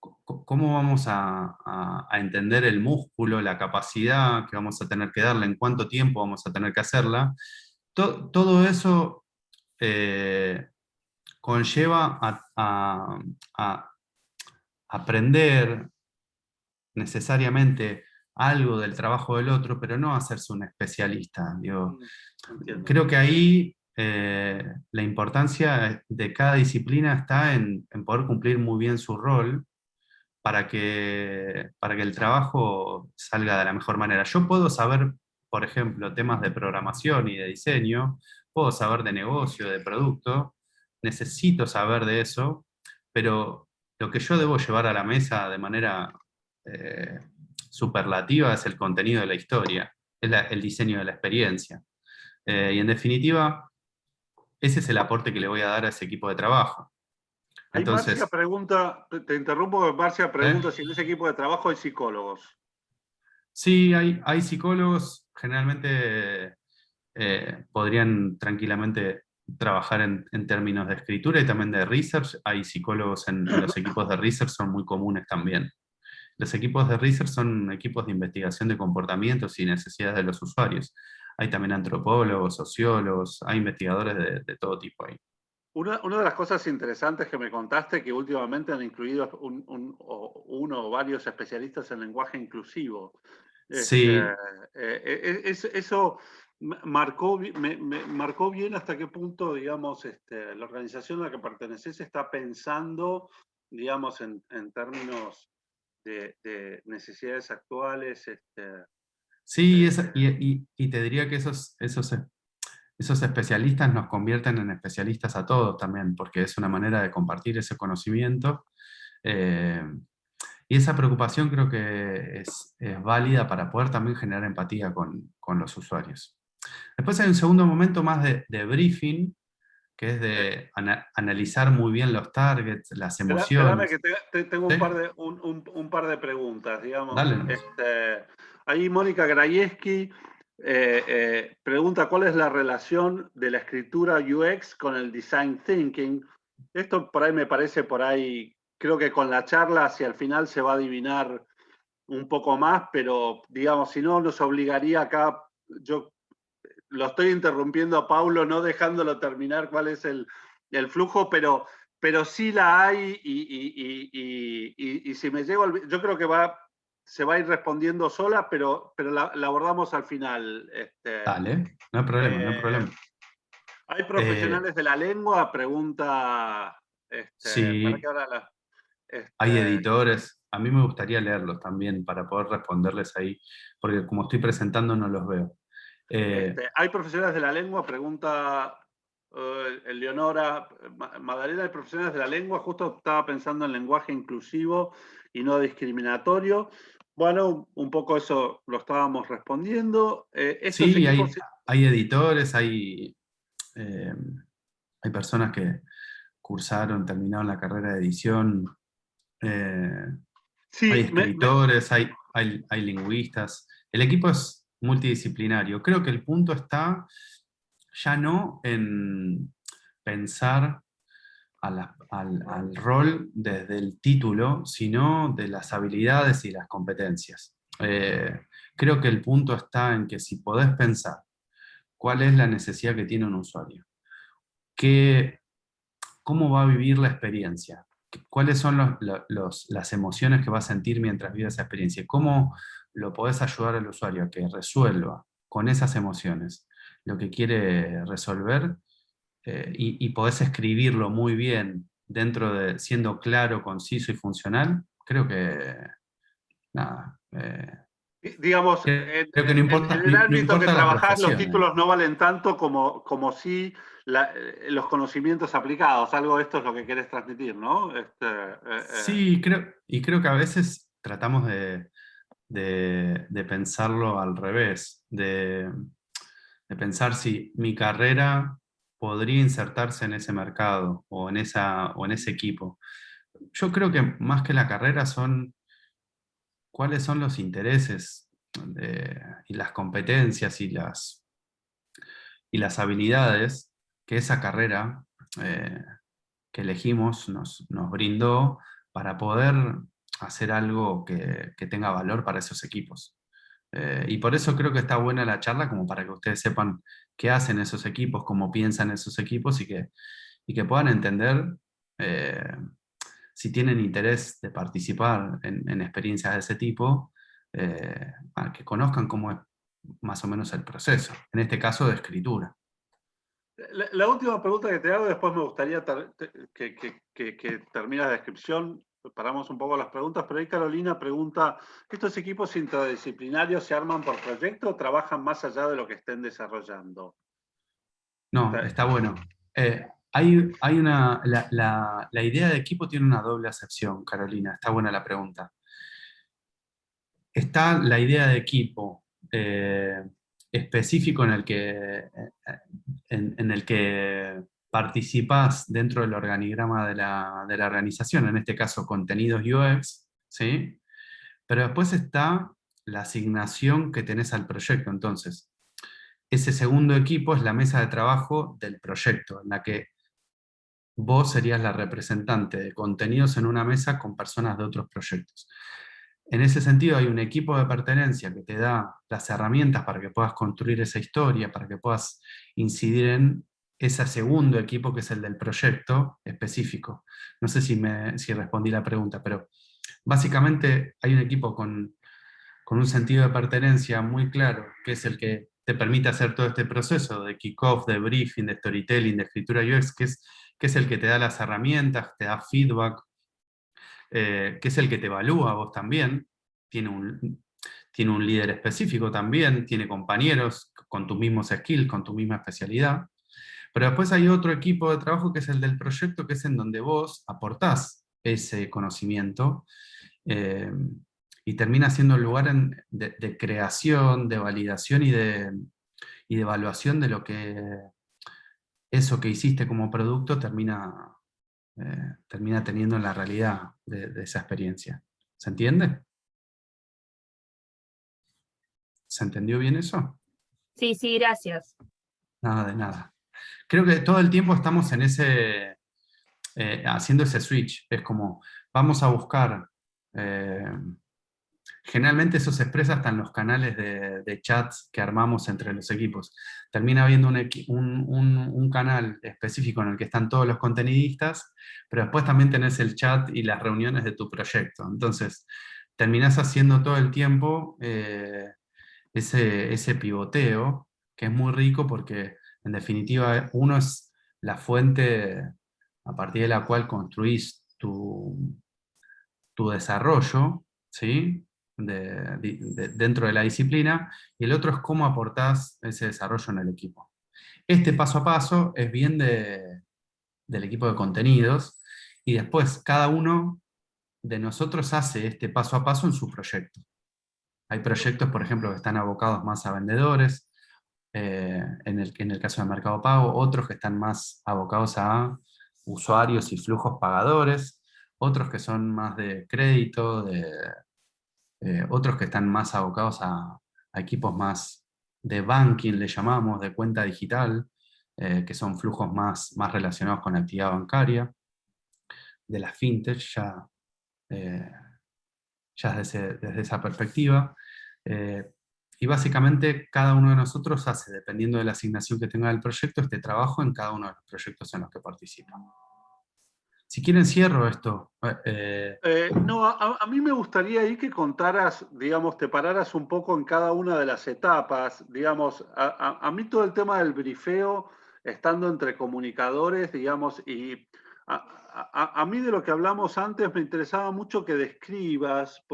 cómo vamos a entender el músculo, la capacidad que vamos a tener que darle, en cuánto tiempo vamos a tener que hacerla. Todo eso conlleva a aprender necesariamente algo del trabajo del otro, pero no hacerse un especialista. Digo, Entiendo. creo que ahí la importancia de cada disciplina está en poder cumplir muy bien su rol para que el trabajo salga de la mejor manera. Yo puedo saber, por ejemplo, temas de programación y de diseño, puedo saber de negocio, de producto, necesito saber de eso, pero lo que yo debo llevar a la mesa de manera eh, superlativa es el contenido de la historia, es el diseño de la experiencia. Y en definitiva, ese es el aporte que le voy a dar a ese equipo de trabajo. Ahí Marcia Entonces, pregunta, te interrumpo, Marcia ¿eh? pregunta si en ese equipo de trabajo hay psicólogos. Sí, hay psicólogos, generalmente podrían tranquilamente trabajar en términos de escritura y también de research. Hay psicólogos en los equipos de research, son muy comunes también. Los equipos de research son equipos de investigación de comportamientos y necesidades de los usuarios. Hay también antropólogos, sociólogos, hay investigadores de todo tipo ahí. Una de las cosas interesantes que me contaste que últimamente han incluido uno o varios especialistas en lenguaje inclusivo. Sí, Eso me marcó bien hasta qué punto, digamos, la organización a la que perteneces está pensando, digamos, en términos de necesidades actuales. sí, Eh, y te diría que esos especialistas nos convierten en especialistas a todos también, porque es una manera de compartir ese conocimiento. eh, y esa preocupación creo que es válida para poder también generar empatía con los usuarios. Después hay un segundo momento más de briefing, que es eh, de analizar muy bien los targets, las Espérame que emociones. tengo ¿Sí? un par de preguntas, digamos. Dale nomás. Ahí Mónica Grajewski pregunta cuál es la relación de la escritura UX con el design thinking. Esto por ahí me parece por ahí, creo que con la charla hacia el final se va a adivinar un poco más, pero digamos, si no nos obligaría acá, yo lo estoy interrumpiendo a Paulo, no dejándolo terminar cuál es el flujo, pero sí la hay y si me llego al... Yo creo que se va a ir respondiendo sola, pero la abordamos al final. Dale, no hay problema, no hay Eh, problema. ¿Hay Eh, profesionales de la lengua? Pregunta, para que sí, ahora hay este, editores. A mí me gustaría leerlos también para poder responderles ahí, porque como estoy presentando no los veo. Eh, ¿hay profesionales de la lengua? Pregunta Leonora. Magdalena, ¿hay profesionales de la lengua? Justo estaba pensando en lenguaje inclusivo y no discriminatorio. Bueno, un poco eso lo estábamos respondiendo. Estos sí, equipos... hay editores, eh, hay personas que cursaron, terminaron la carrera de edición, eh, hay Sí, escritores, hay lingüistas. El equipo es multidisciplinario. Creo que el punto está ya no en pensar al rol desde el título, sino de las habilidades y las competencias. Creo que el punto está en que si podés pensar cuál es la necesidad que tiene un usuario, qué, cómo va a vivir la experiencia, cuáles son las emociones que va a sentir mientras vive esa experiencia, cómo lo podés ayudar al usuario a que resuelva con esas emociones lo que quiere resolver, y podés escribirlo muy bien dentro de siendo claro, conciso y funcional. Creo que nada, digamos, creo que no importa, en el no ámbito que importa la trabajás, los profesión ahí. títulos no valen tanto como sí los conocimientos aplicados. Algo de esto es lo que querés transmitir, ¿no? Sí, creo que a veces tratamos de pensarlo al revés, de pensar si mi carrera podría insertarse en ese mercado o en ese equipo. Yo creo que más que la carrera son cuáles son los intereses y las competencias y las habilidades que esa carrera eh, que elegimos nos brindó para poder hacer algo que tenga valor para esos equipos. Y por eso creo que está buena la charla, como para que ustedes sepan qué hacen esos equipos, cómo piensan esos equipos y que puedan entender eh, si tienen interés de participar en experiencias de ese tipo, que conozcan cómo es más o menos el proceso, en este caso de escritura. La última pregunta que te hago, después me gustaría que termine la descripción, paramos un poco las preguntas, pero ahí Carolina pregunta, ¿estos equipos interdisciplinarios se arman por proyecto o trabajan más allá de lo que estén desarrollando? No, está bueno. Hay la idea de equipo tiene una doble acepción, Carolina, está buena la pregunta. Está la idea de equipo específico en el que participás dentro del organigrama de la organización, en este caso contenidos UX, ¿sí? Pero después está la asignación que tenés al proyecto. Entonces, ese segundo equipo es la mesa de trabajo del proyecto, en la que vos serías la representante de contenidos en una mesa con personas de otros proyectos. En ese sentido hay un equipo de pertenencia que te da las herramientas para que puedas construir esa historia, para que puedas incidir en ese segundo equipo que es el del proyecto específico. No sé si respondí la pregunta, pero básicamente hay un equipo con un sentido de pertenencia muy claro, que es el que te permite hacer todo este proceso de kickoff, de briefing, de storytelling, de escritura UX, que es el que te da las herramientas, te da feedback, que es el que te evalúa a vos también, tiene un líder específico también, tiene compañeros con tus mismos skills, con tu misma especialidad, pero después hay otro equipo de trabajo que es el del proyecto, que es en donde vos aportás ese conocimiento, y termina siendo el lugar de creación, de validación y de evaluación de lo que eso que hiciste como producto termina teniendo en la realidad de esa experiencia. ¿Se entiende? ¿Se entendió bien eso? Sí, sí, gracias. Nada de nada. Creo que todo el tiempo estamos en haciendo ese switch. Es como, vamos a buscar, generalmente eso se expresa hasta en los canales de chats que armamos entre los equipos. Termina habiendo un canal específico en el que están todos los contenidistas, pero después también tenés el chat y las reuniones de tu proyecto. Entonces, terminás haciendo todo el tiempo ese pivoteo, que es muy rico porque, en definitiva, uno es la fuente a partir de la cual construís tu desarrollo, ¿sí? Dentro de la disciplina, y el otro es cómo aportás ese desarrollo en el equipo. Este paso a paso es bien del equipo de contenidos, y después cada uno de nosotros hace este paso a paso en su proyecto. Hay proyectos, por ejemplo, que están abocados más a vendedores, en el caso del Mercado Pago, otros que están más abocados a usuarios y flujos pagadores, otros que son más de crédito, otros que están más abocados a equipos más de banking, le llamamos, de cuenta digital, que son flujos más relacionados con la actividad bancaria, de la fintech, eh, ya desde esa perspectiva. Y básicamente cada uno de nosotros hace, dependiendo de la asignación que tenga el proyecto, este trabajo en cada uno de los proyectos en los que participa. Si quieren cierro esto. No, a mí me gustaría ahí que contaras, digamos, te pararas un poco en cada una de las etapas. Digamos, a mí todo el tema del brifeo, estando entre comunicadores, digamos, y a mí de lo que hablamos antes me interesaba mucho que describas,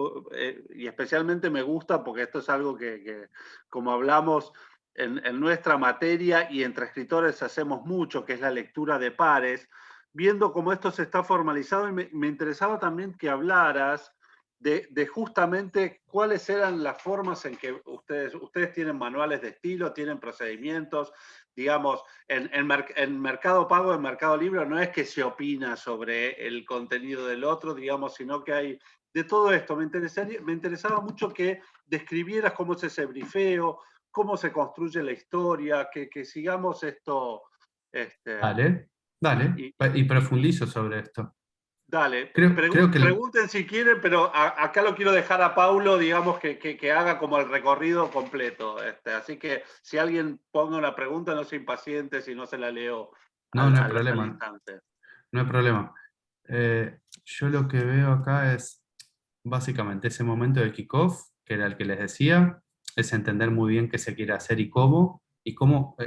y especialmente me gusta porque esto es algo que como hablamos en nuestra materia y entre escritores hacemos mucho, que es la lectura de pares, viendo cómo esto se está formalizado, y me interesaba también que hablaras de justamente cuáles eran las formas en que ustedes tienen manuales de estilo, tienen procedimientos, digamos, en Mercado Pago, en Mercado Libre, no es que se opina sobre el contenido del otro, digamos, sino que hay de todo esto. Me interesaba mucho que describieras cómo es ese brifeo, cómo se construye la historia, que sigamos esto. Dale, y profundizo sobre esto. Dale, Creo que pregunten si quieren, pero acá lo quiero dejar a Paulo, digamos, que haga como el recorrido completo. Así que si alguien ponga una pregunta, no se impaciente si no se la leo no hay al problema. instante. No hay problema. Yo lo que veo acá es básicamente ese momento de kickoff, que era el que les decía, es entender muy bien qué se quiere hacer y cómo,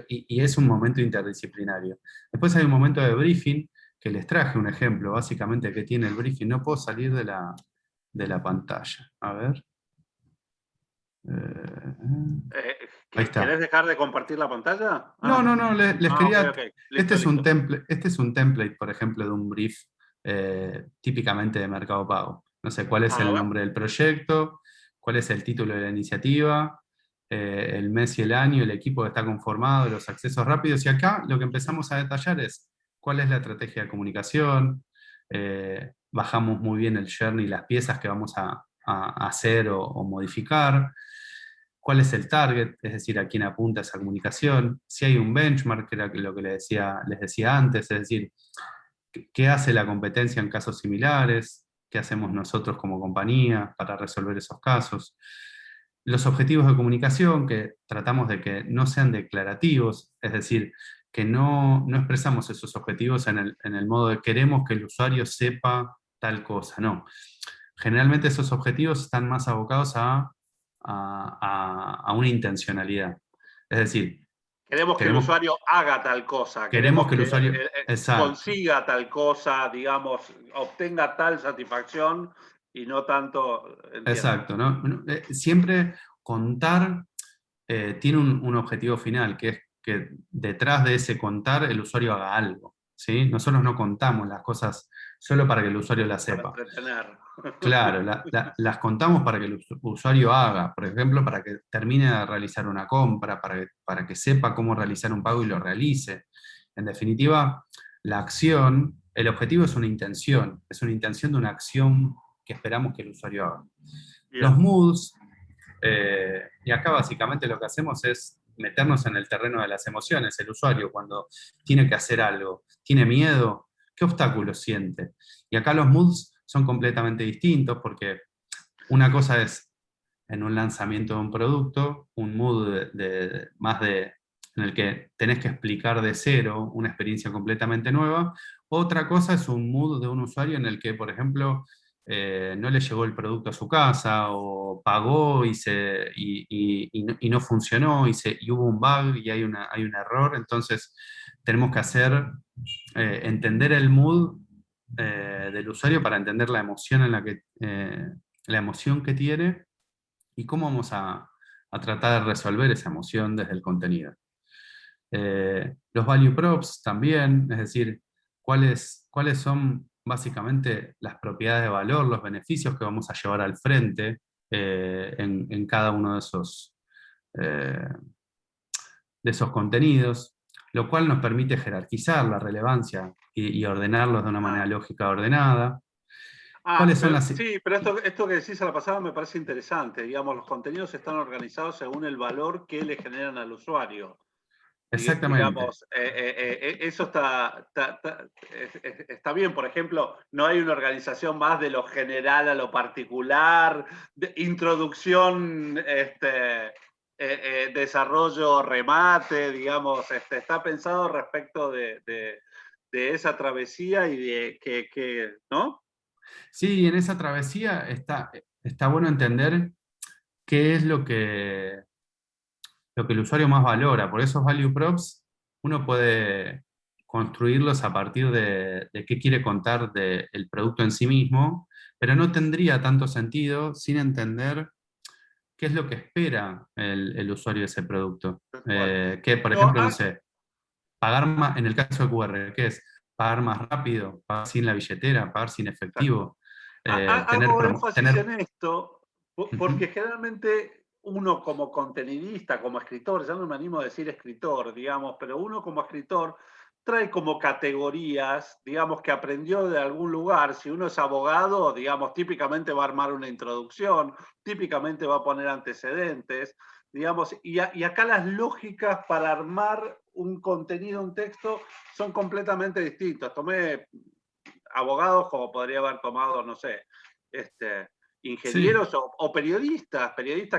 y es un momento interdisciplinario. Después hay un momento de briefing, que les traje un ejemplo, básicamente, que tiene el briefing. No puedo salir de la pantalla. A ver. Ahí ¿Querés está. dejar de compartir la pantalla? No, les Ok, quería... ok. Este Listo, es un listo. este es un template, por ejemplo, de un brief típicamente de Mercado Pago. No sé cuál es A el ver. nombre del proyecto, cuál es el título de la iniciativa, el mes y el año, el equipo que está conformado, los accesos rápidos. Y acá lo que empezamos a detallar es cuál es la estrategia de comunicación, bajamos muy bien el journey, las piezas que vamos a hacer o modificar, cuál es el target, es decir, a quién apunta esa comunicación, si hay un benchmark, que era lo que les decía antes, es decir, qué hace la competencia en casos similares, qué hacemos nosotros como compañía para resolver esos casos. Los objetivos de comunicación, que tratamos de que no sean declarativos, es decir, que no expresamos esos objetivos en el modo de queremos que el usuario sepa tal cosa, no. Generalmente esos objetivos están más abocados a una intencionalidad. Es decir, Queremos que el queremos, usuario haga tal cosa, queremos queremos que el que usuario... Exacto. consiga tal cosa, digamos, obtenga tal satisfacción y no tanto, entiendo. Exacto, ¿no? Siempre contar tiene un objetivo final, que es que detrás de ese contar el usuario haga algo, ¿sí? Nosotros no contamos las cosas solo para que el usuario las Para sepa. entretener. Claro, las contamos para que el usuario haga, por ejemplo, para que termine de realizar una compra, para que sepa cómo realizar un pago y lo realice. En definitiva, la acción, el objetivo es una intención de una acción que esperamos que el usuario haga. Los Bien. moods, y acá básicamente lo que hacemos es meternos en el terreno de las emociones. El usuario cuando tiene que hacer algo, tiene miedo, ¿qué obstáculos siente? Y acá los moods son completamente distintos porque una cosa es en un lanzamiento de un producto, un mood en el que tenés que explicar de cero una experiencia completamente nueva. Otra cosa es un mood de un usuario en el que, por ejemplo, no le llegó el producto a su casa o pagó y no funcionó y hubo un bug y hay un error. Entonces, tenemos que entender el mood del usuario para entender la emoción la emoción que tiene y cómo vamos a tratar de resolver esa emoción desde el contenido. Los value props también, es decir, cuáles son básicamente las propiedades de valor, los beneficios que vamos a llevar al frente en cada uno eh, de esos contenidos, lo cual nos permite jerarquizar la relevancia y ordenarlos de una manera Ah, lógica ordenada. ah, ¿Cuáles son las... sí, pero esto que decís a la pasada me parece interesante. Digamos, los contenidos están organizados según el valor que le generan al usuario. Exactamente. Digamos, eso está bien. Por ejemplo, no hay una organización más de lo general a lo particular, de introducción, desarrollo, remate, digamos, está pensado respecto de esa travesía y de ¿no? Sí, en esa travesía está bueno entender qué es lo que el usuario más valora. Por esos value props, uno puede construirlos a partir de qué quiere contar del producto en sí mismo, pero no tendría tanto sentido sin entender qué es lo que espera el usuario de ese producto. Tal cual. Que, por No, ejemplo, no sé, pagar más, en el caso de QR, ¿qué es? Pagar más rápido, pagar sin la billetera, pagar sin efectivo, Hago énfasis tener... en esto porque Ujú. generalmente uno como contenidista, como escritor, ya no me animo a decir escritor, digamos, pero uno como escritor trae como categorías, digamos, que aprendió de algún lugar. Si uno es abogado, digamos, típicamente va a armar una introducción, típicamente va a poner antecedentes, digamos, y acá las lógicas para armar un contenido, un texto, son completamente distintas. Tomé abogados como podría haber tomado, no sé, Sí, ingenieros o periodistas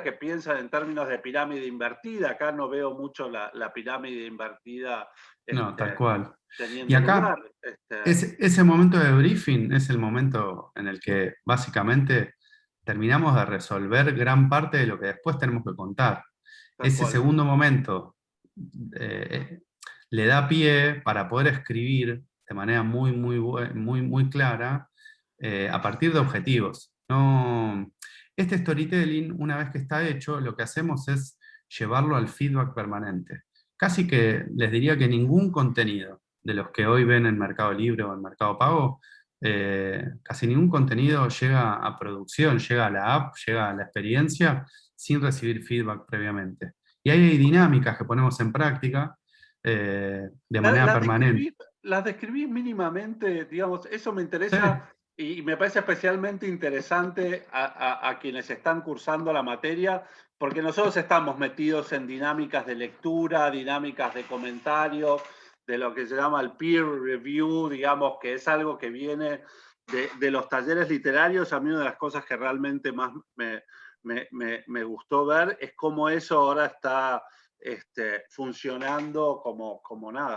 que piensan en términos de pirámide invertida. Acá no veo mucho la pirámide invertida no, tal este, cual. Y teniendo lugar. acá, ese momento de briefing es el momento en el que básicamente terminamos de resolver gran parte de lo que después tenemos que contar. Tal Ese cual. segundo momento le da pie para poder escribir de manera muy clara a partir de objetivos. Este storytelling, una vez que está hecho, lo que hacemos es llevarlo al feedback permanente. Casi que les diría que ningún contenido de los que hoy ven en Mercado Libre o en Mercado Pago, casi ningún contenido llega a producción, llega a la app, llega a la experiencia sin recibir feedback previamente. Y ahí hay dinámicas que ponemos en práctica de manera permanente. Las describís mínimamente, digamos, eso me Sí. interesa y me parece especialmente interesante a quienes están cursando la materia, porque nosotros estamos metidos en dinámicas de lectura, dinámicas de comentario, de lo que se llama el peer review, digamos, que es algo que viene de los talleres literarios. A mí una de las cosas que realmente más me gustó ver es cómo eso ahora está funcionando como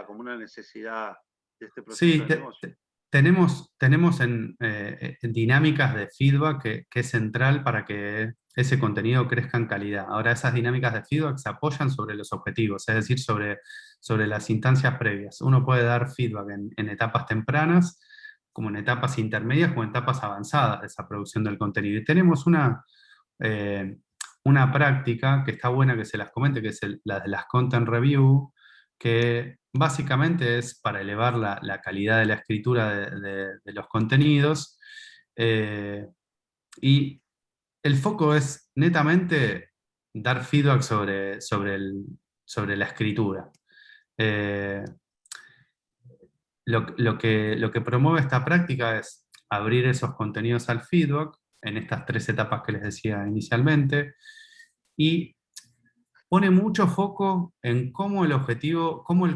una necesidad de este proceso Sí, de negocio. tenemos en dinámicas de feedback que es central para que ese contenido crezca en calidad. Ahora, esas dinámicas de feedback se apoyan sobre los objetivos, es decir, sobre las instancias previas. Uno puede dar feedback en etapas tempranas, como en etapas intermedias o en etapas avanzadas de esa producción del contenido. Y tenemos una práctica que está buena que se las comente, que es la de las content review, que básicamente es para elevar la calidad de la escritura de los contenidos, y el foco es netamente dar feedback sobre la escritura. Lo que promueve esta práctica es abrir esos contenidos al feedback en estas 3 etapas que les decía inicialmente, y pone mucho foco en cómo el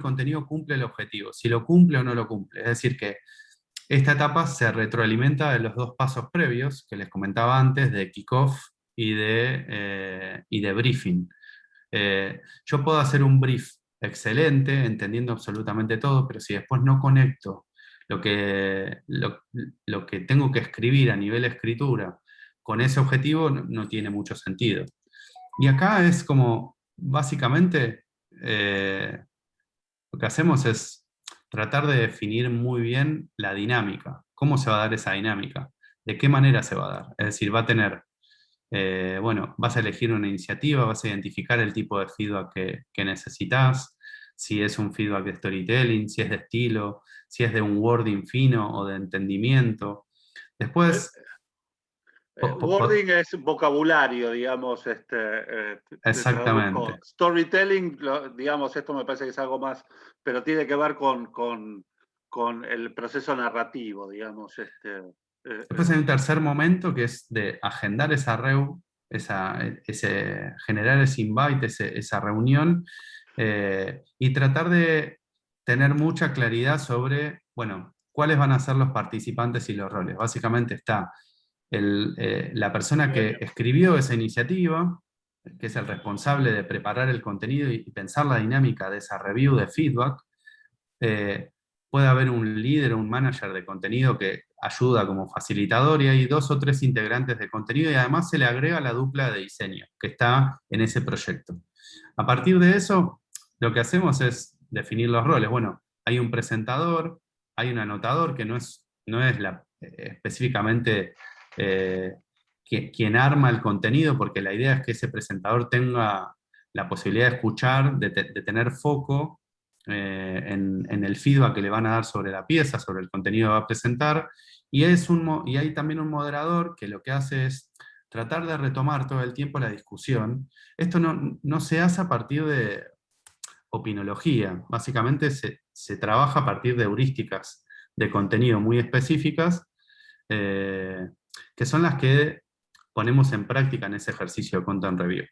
contenido cumple el objetivo, si lo cumple o no lo cumple. Es decir, que esta etapa se retroalimenta de los 2 pasos previos que les comentaba antes, de kickoff y de briefing. Yo puedo hacer un brief excelente, entendiendo absolutamente todo, pero si después no conecto lo que tengo que escribir a nivel escritura con ese objetivo, no tiene mucho sentido. Y acá es como, básicamente, lo que hacemos es tratar de definir muy bien la dinámica. ¿Cómo se va a dar esa dinámica? ¿De qué manera se va a dar? Es decir, va a tener, vas a elegir una iniciativa, vas a identificar el tipo de feedback que necesitas, si es un feedback de storytelling, si es de estilo, si es de un wording fino o de entendimiento. Después... Wording es vocabulario, digamos, te traduzco. Exactamente. Storytelling, digamos, esto me parece que es algo más, pero tiene que ver con el proceso narrativo, digamos. Después hay un tercer momento que es de agendar esa generar ese invite, esa reunión, y tratar de tener mucha claridad sobre, bueno, cuáles van a ser los participantes y los roles. Básicamente está la persona que escribió esa iniciativa, que es el responsable de preparar el contenido y pensar la dinámica de esa review de feedback. Puede haber un líder o un manager de contenido que ayuda como facilitador, y hay 2 o 3 integrantes de contenido, y además se le agrega la dupla de diseño que está en ese proyecto. A partir de eso, lo que hacemos es definir los roles. Bueno, hay un presentador, hay un anotador, que no es específicamente quien arma el contenido, porque la idea es que ese presentador tenga la posibilidad de escuchar, de tener foco en el feedback que le van a dar sobre la pieza, sobre el contenido que va a presentar, y hay también un moderador que lo que hace es tratar de retomar todo el tiempo la discusión. Esto no se hace a partir de opinología, básicamente se trabaja a partir de heurísticas de contenido muy específicas, que son las que ponemos en práctica en ese ejercicio de content review.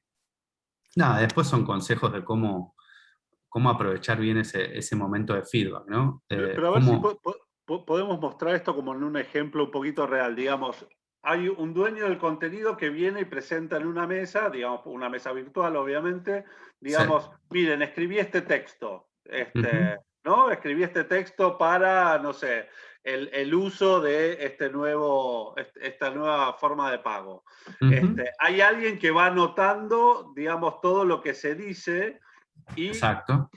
Nada, después son consejos de cómo aprovechar bien ese momento de feedback, ¿no? Pero a ver si podemos mostrar esto como en un ejemplo un poquito real. Digamos, hay un dueño del contenido que viene y presenta en una mesa, digamos, una mesa virtual, obviamente, digamos, sí. Miren, escribí este texto, ¿no? Escribí este texto para, no sé, el uso de esta nueva forma de pago. Hay alguien que va anotando, digamos, todo lo que se dice, Y Exacto.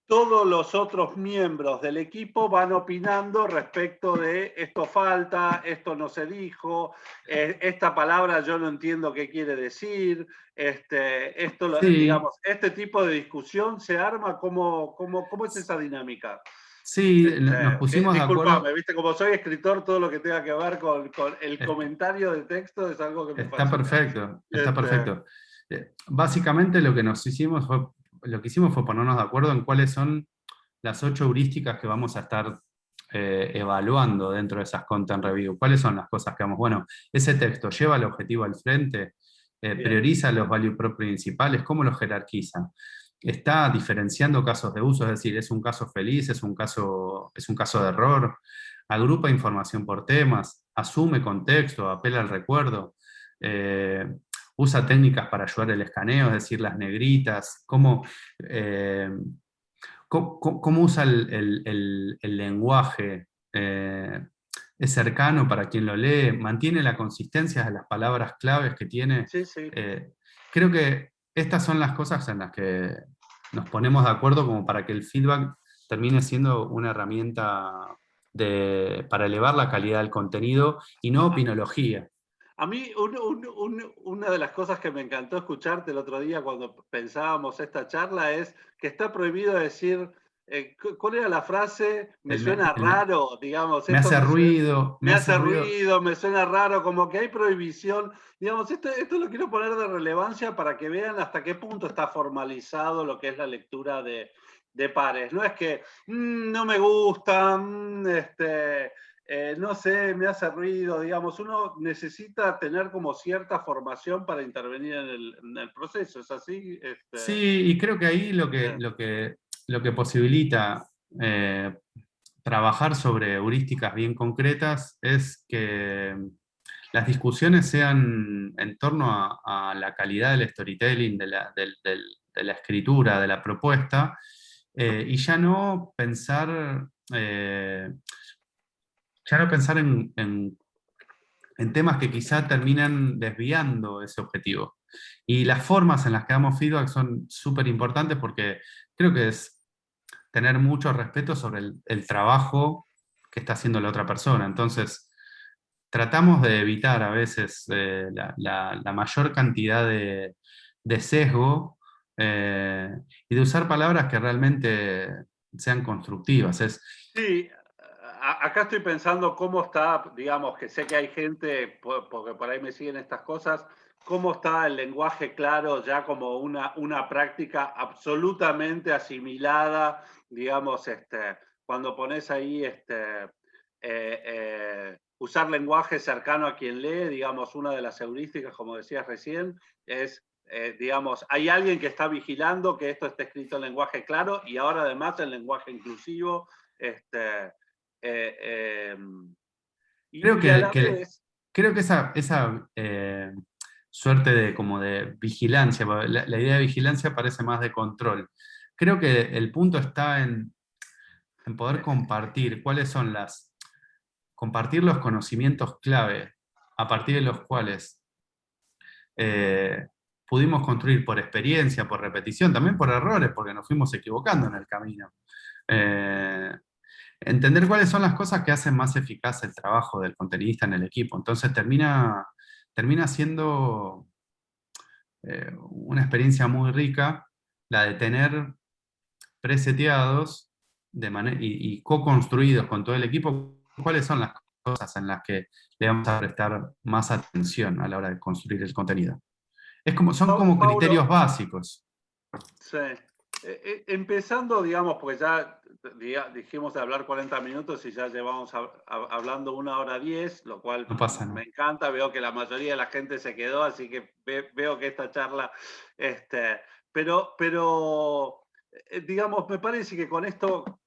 todos los otros miembros del equipo van opinando respecto de esto falta, esto no se dijo, esta palabra yo no entiendo qué quiere decir, Sí, digamos, este tipo de discusión se arma. ¿Cómo es esa dinámica? sí, nos pusimos de Disculpame, acuerdo. viste, como soy escritor, todo lo que tenga que ver con el Est- comentario de texto es algo que me Está fascina. perfecto, está perfecto. Básicamente lo que lo que hicimos fue ponernos de acuerdo en cuáles son las 8 heurísticas que vamos a estar evaluando dentro de esas content review. ¿Cuáles son las cosas que vamos? Bueno, ese texto lleva el objetivo al frente, Bien. prioriza los value prop principales, ¿cómo los jerarquiza? Está diferenciando casos de uso, es decir, es un caso feliz, es un caso de error, agrupa información por temas, asume contexto, apela al recuerdo, eh, usa técnicas para ayudar el escaneo, es decir, las negritas, cómo usa el lenguaje, es cercano para quien lo lee, mantiene la consistencia de las palabras claves que tiene. Sí, sí. Creo que estas son las cosas en las que nos ponemos de acuerdo como para que el feedback termine siendo una herramienta para elevar la calidad del contenido y no opinología. A mí, una de las cosas que me encantó escucharte el otro día cuando pensábamos esta charla es que está prohibido decir, ¿cuál era la frase? Me suena raro, digamos, me esto hace ruido, me hace ruido, me suena raro, como que hay prohibición. Digamos, esto lo quiero poner de relevancia para que vean hasta qué punto está formalizado lo que es la lectura de pares. No es que no me gusta, no sé, me hace ruido, digamos, uno necesita tener como cierta formación para intervenir en el proceso, ¿es así? Sí, y creo que ahí lo que posibilita trabajar sobre heurísticas bien concretas es que las discusiones sean en torno a la calidad del storytelling, de la escritura, de la propuesta, y ya no pensar en temas que quizá terminan desviando ese objetivo. Y las formas en las que damos feedback son súper importantes porque creo que es tener mucho respeto sobre el trabajo que está haciendo la otra persona. Entonces, tratamos de evitar a veces la mayor cantidad de sesgo y de usar palabras que realmente sean constructivas. Sí, acá estoy pensando cómo está, digamos, que sé que hay gente, porque por ahí me siguen estas cosas, cómo está el lenguaje claro ya como una práctica absolutamente asimilada, digamos, cuando pones ahí usar lenguaje cercano a quien lee, digamos, una de las heurísticas, como decías recién, es, digamos, hay alguien que está vigilando que esto esté escrito en lenguaje claro y ahora además en lenguaje inclusivo. Creo Y a la que, vez, creo que esa suerte de, como de vigilancia, la idea de vigilancia parece más de control. Creo que el punto está en poder compartir compartir los conocimientos clave a partir de los cuales eh, pudimos construir por experiencia, por repetición, también por errores, porque nos fuimos equivocando en el camino. Eh, Entender cuáles son las cosas que hacen más eficaz el trabajo del contenidista en el equipo. Entonces termina siendo una experiencia muy rica la de tener preseteados y co-construidos con todo el equipo cuáles son las cosas en las que le vamos a prestar más atención a la hora de construir el contenido. Son como criterios Paulo, básicos. sí. Empezando, digamos, porque ya dijimos de hablar 40 minutos y ya llevamos hablando 1 hora 10, lo cual No pasa me nada. encanta. Veo que la mayoría de la gente se quedó, así que veo que esta charla, pero digamos, me parece que con esto,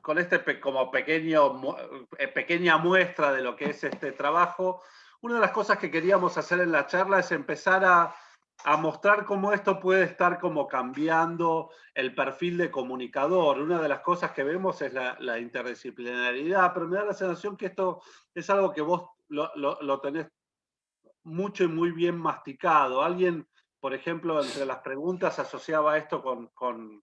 con como pequeña muestra de lo que es este trabajo, una de las cosas que queríamos hacer en la charla es empezar a mostrar cómo esto puede estar como cambiando el perfil de comunicador. Una de las cosas que vemos es la interdisciplinaridad, pero me da la sensación que esto es algo que vos lo tenés mucho y muy bien masticado. Alguien por ejemplo, entre las preguntas asociaba esto con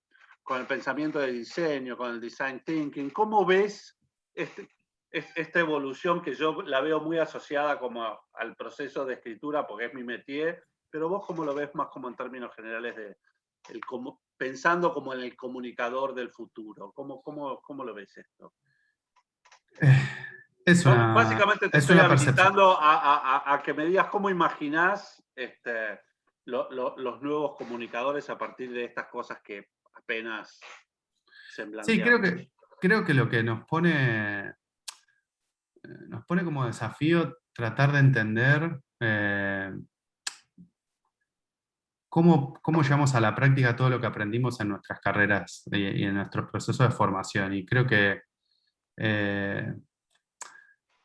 el pensamiento de diseño, con el design thinking. ¿Cómo ves esta evolución que yo la veo muy asociada como al proceso de escritura, porque es mi métier, pero vos cómo lo ves más como en términos generales pensando como en el comunicador del futuro? ¿Cómo lo ves esto? Básicamente te estoy habilitando a que me digas cómo imaginás los nuevos comunicadores a partir de estas cosas que apenas se plantean. Sí, creo que lo que nos pone como desafío tratar de entender cómo llevamos a la práctica todo lo que aprendimos en nuestras carreras y en nuestros procesos de formación. Y creo que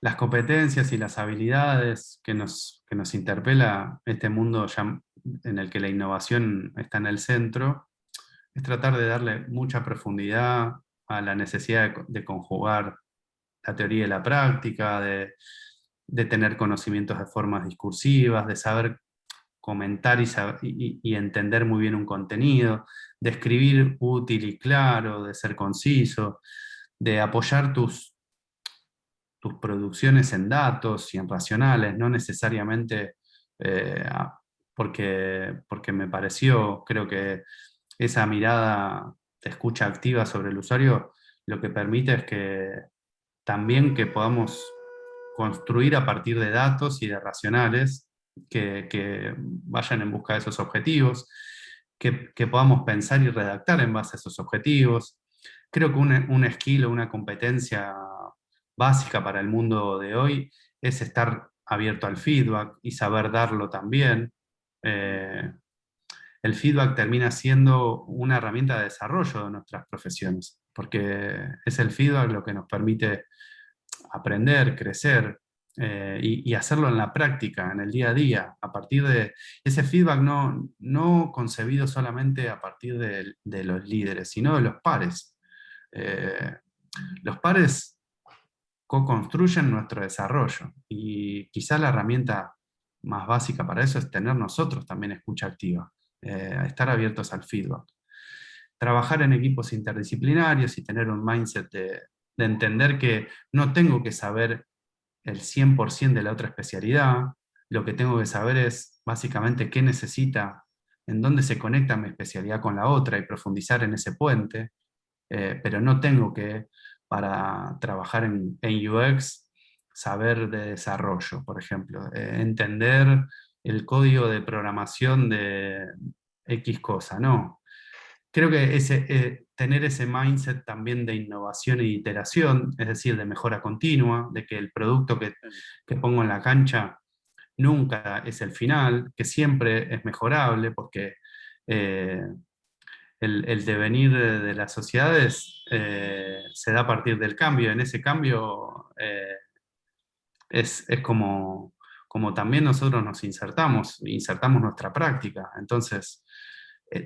las competencias y las habilidades que nos interpela este mundo ya en el que la innovación está en el centro, es tratar de darle mucha profundidad a la necesidad de conjugar la teoría y la práctica, de tener conocimientos de formas discursivas, de saber comentar y entender muy bien un contenido, de escribir útil y claro, de ser conciso, de apoyar tus producciones en datos y en racionales, no necesariamente porque me pareció, creo que esa mirada de escucha activa sobre el usuario lo que permite es que también que podamos construir a partir de datos y de racionales que vayan en busca de esos objetivos, que podamos pensar y redactar en base a esos objetivos. Creo que un skill o una competencia básica para el mundo de hoy es estar abierto al feedback y saber darlo también. El feedback termina siendo una herramienta de desarrollo de nuestras profesiones, porque es el feedback lo que nos permite aprender, crecer y hacerlo en la práctica, en el día a día, a partir de ese feedback no concebido solamente a partir de los líderes, sino de los pares. Los pares co-construyen nuestro desarrollo y quizá la herramienta más básica para eso es tener nosotros también escucha activa, estar abiertos al feedback. Trabajar en equipos interdisciplinarios y tener un mindset de entender que no tengo que saber el 100% de la otra especialidad, lo que tengo que saber es básicamente qué necesita, en dónde se conecta mi especialidad con la otra y profundizar en ese puente, pero no tengo que, para trabajar en UX, saber de desarrollo, por ejemplo, entender el código de programación de X cosa, no. Creo que tener ese mindset también de innovación y iteración, es decir, de mejora continua, de que el producto que pongo en la cancha nunca es el final, que siempre es mejorable, porque el devenir de las sociedades se da a partir del cambio. En ese cambio es como también nosotros nos insertamos nuestra práctica. Entonces,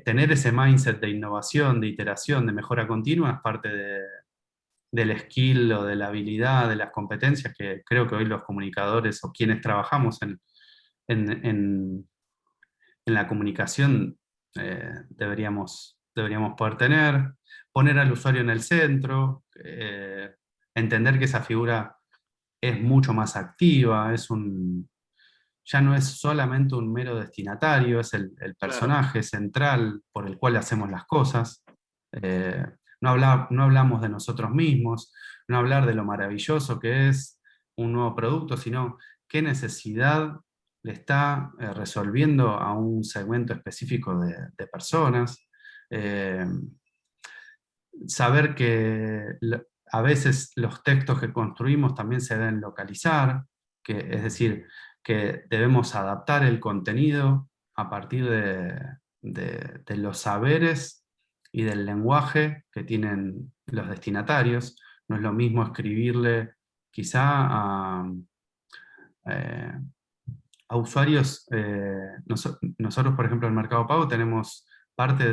tener ese mindset de innovación, de iteración, de mejora continua es parte del skill o de la habilidad, de las competencias que creo que hoy los comunicadores o quienes trabajamos en la comunicación deberíamos poder tener. Poner al usuario en el centro, entender que esa figura es mucho más activa, ya no es solamente un mero destinatario, es el personaje central por el cual hacemos las cosas. No hablamos de nosotros mismos, no hablar de lo maravilloso que es un nuevo producto, sino qué necesidad le está resolviendo a un segmento específico de personas. Saber que a veces los textos que construimos también se deben localizar, es decir, que debemos adaptar el contenido a partir de los saberes y del lenguaje que tienen los destinatarios. No es lo mismo escribirle quizá a usuarios. Nosotros, por ejemplo, en Mercado Pago tenemos parte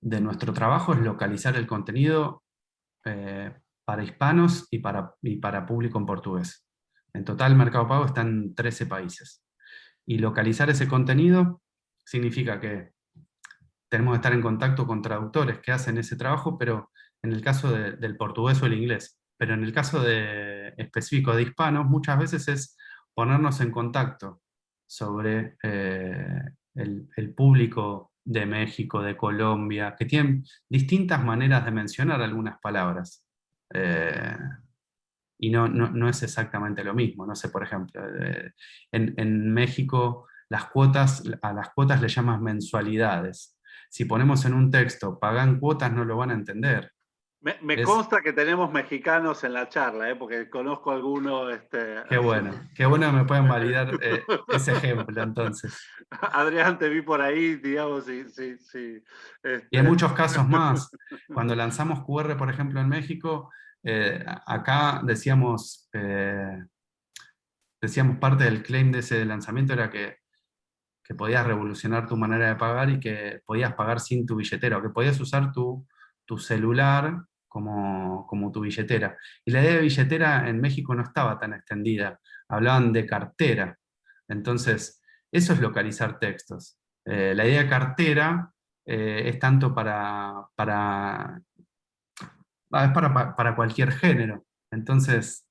de nuestro trabajo es localizar el contenido para hispanos y para público en portugués. En total, Mercado Pago está en 13 países. Y localizar ese contenido significa que tenemos que estar en contacto con traductores que hacen ese trabajo, pero en el caso del portugués o el inglés. Pero en el caso específico de hispanos, muchas veces es ponernos en contacto sobre el público de México, de Colombia, que tienen distintas maneras de mencionar algunas palabras. Y no es exactamente lo mismo. No sé, por ejemplo, en México a las cuotas le llaman mensualidades. Si ponemos en un texto, pagan cuotas, no lo van a entender. Me consta que tenemos mexicanos en la charla, porque conozco alguno. Qué bueno que me pueden validar ese ejemplo, entonces. Adrián, te vi por ahí, digamos, sí. Y hay muchos casos más. Cuando lanzamos QR, por ejemplo, en México, acá decíamos parte del claim de ese lanzamiento era que podías revolucionar tu manera de pagar y que podías pagar sin tu billetera, o que podías usar tu celular como tu billetera. Y la idea de billetera en México no estaba tan extendida, hablaban de cartera. Entonces, eso es localizar textos. La idea de cartera es tanto para cualquier género. Entonces,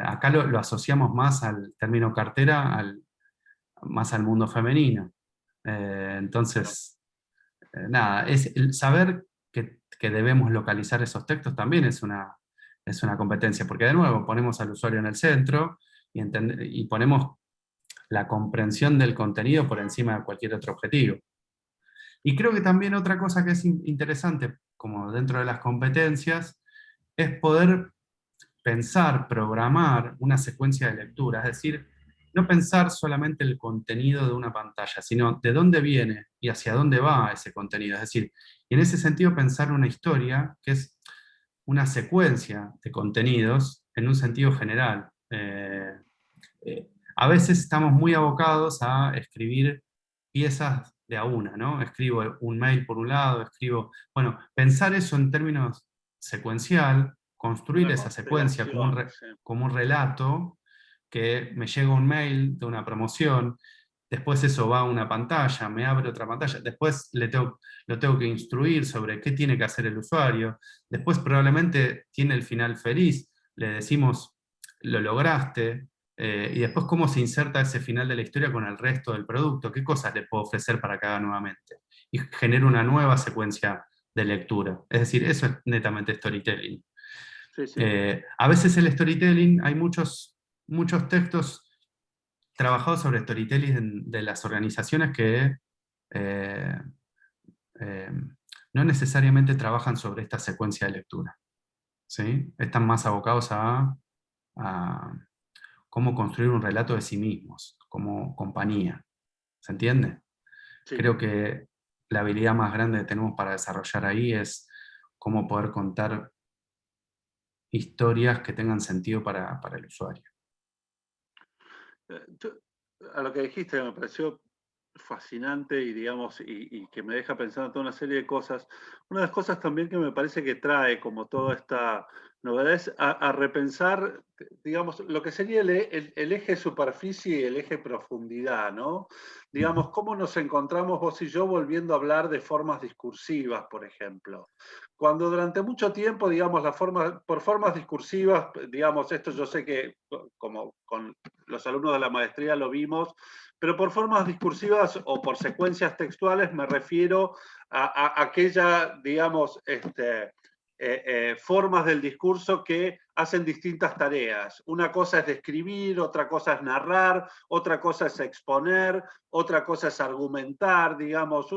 acá lo asociamos más al término cartera, más al mundo femenino. Entonces, nada, el saber que debemos localizar esos textos también es una competencia, porque de nuevo ponemos al usuario en el centro y ponemos la comprensión del contenido por encima de cualquier otro objetivo. Y creo que también otra cosa que es interesante, como dentro de las competencias, es poder pensar, programar una secuencia de lectura, es decir, no pensar solamente el contenido de una pantalla, sino de dónde viene y hacia dónde va ese contenido. Es decir, y en ese sentido pensar una historia que es una secuencia de contenidos en un sentido general. A veces estamos muy abocados a escribir piezas de a una, ¿no? Escribo un mail por un lado, bueno, pensar eso en términos secuencial, construir Una esa secuencia constelación, sí. como un relato, que me llega un mail de una promoción, después eso va a una pantalla, me abre otra pantalla, después lo tengo que instruir sobre qué tiene que hacer el usuario, después probablemente tiene el final feliz, le decimos, lo lograste, y después cómo se inserta ese final de la historia con el resto del producto, qué cosas le puedo ofrecer para que haga nuevamente, y genero una nueva secuencia de lectura. Es decir, eso es netamente storytelling. Sí. A veces el storytelling, hay muchos textos trabajados sobre storytelling de las organizaciones que eh, eh, no necesariamente trabajan sobre esta secuencia de lectura. ¿Sí? Están más abocados a cómo construir un relato de sí mismos, como compañía. ¿Se entiende? Sí. Creo que la habilidad más grande que tenemos para desarrollar ahí es cómo poder contar historias que tengan sentido para el usuario. A lo que dijiste me pareció fascinante y digamos y que me deja pensando toda una serie de cosas. Una de las cosas también que me parece que trae como toda esta novedad es a repensar, digamos, lo que sería el eje superficie y el eje profundidad, ¿no? Digamos, cómo nos encontramos vos y yo volviendo a hablar de formas discursivas, por ejemplo. Cuando durante mucho tiempo, digamos, por formas discursivas, digamos, esto yo sé que como con los alumnos de la maestría lo vimos, pero por formas discursivas o por secuencias textuales me refiero a aquella, digamos, formas del discurso que hacen distintas tareas. Una cosa es describir, otra cosa es narrar, otra cosa es exponer, otra cosa es argumentar, digamos,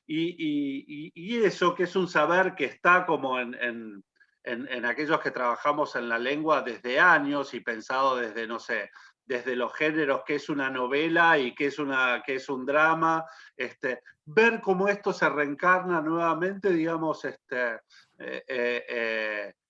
y eso que es un saber que está como en aquellos que trabajamos en la lengua desde años y pensado desde, no sé, desde los géneros, qué es una novela y qué es un drama, ver cómo esto se reencarna nuevamente, digamos,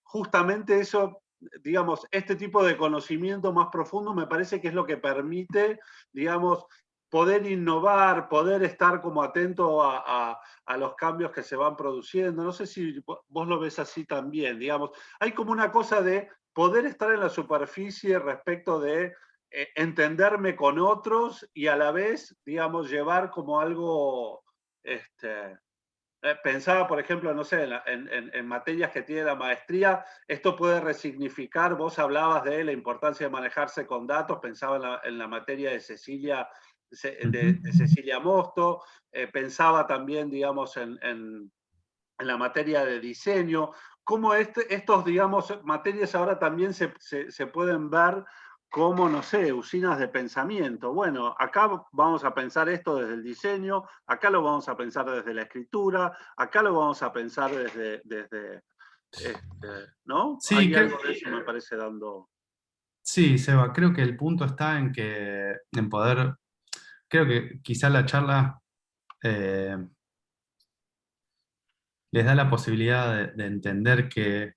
justamente eso, digamos, este tipo de conocimiento más profundo me parece que es lo que permite, digamos, poder innovar, poder estar como atento a los cambios que se van produciendo. No sé si vos lo ves así también, digamos. Hay como una cosa de poder estar en la superficie respecto de entenderme con otros y a la vez, digamos, llevar como algo, pensaba, por ejemplo, no sé, en materias que tiene la maestría, esto puede resignificar, vos hablabas de la importancia de manejarse con datos, pensaba en la materia de Cecilia, de Cecilia Mosto, pensaba también, digamos, en la materia de diseño, cómo estos, digamos, materias ahora también se pueden ver como, no sé, usinas de pensamiento. Bueno, acá vamos a pensar esto desde el diseño, acá lo vamos a pensar desde la escritura, acá lo vamos a pensar desde ¿no? Sí, Hay algo de eso me parece dando... sí, Seba, creo que el punto está en poder, creo que quizá la charla eh, les da la posibilidad de entender que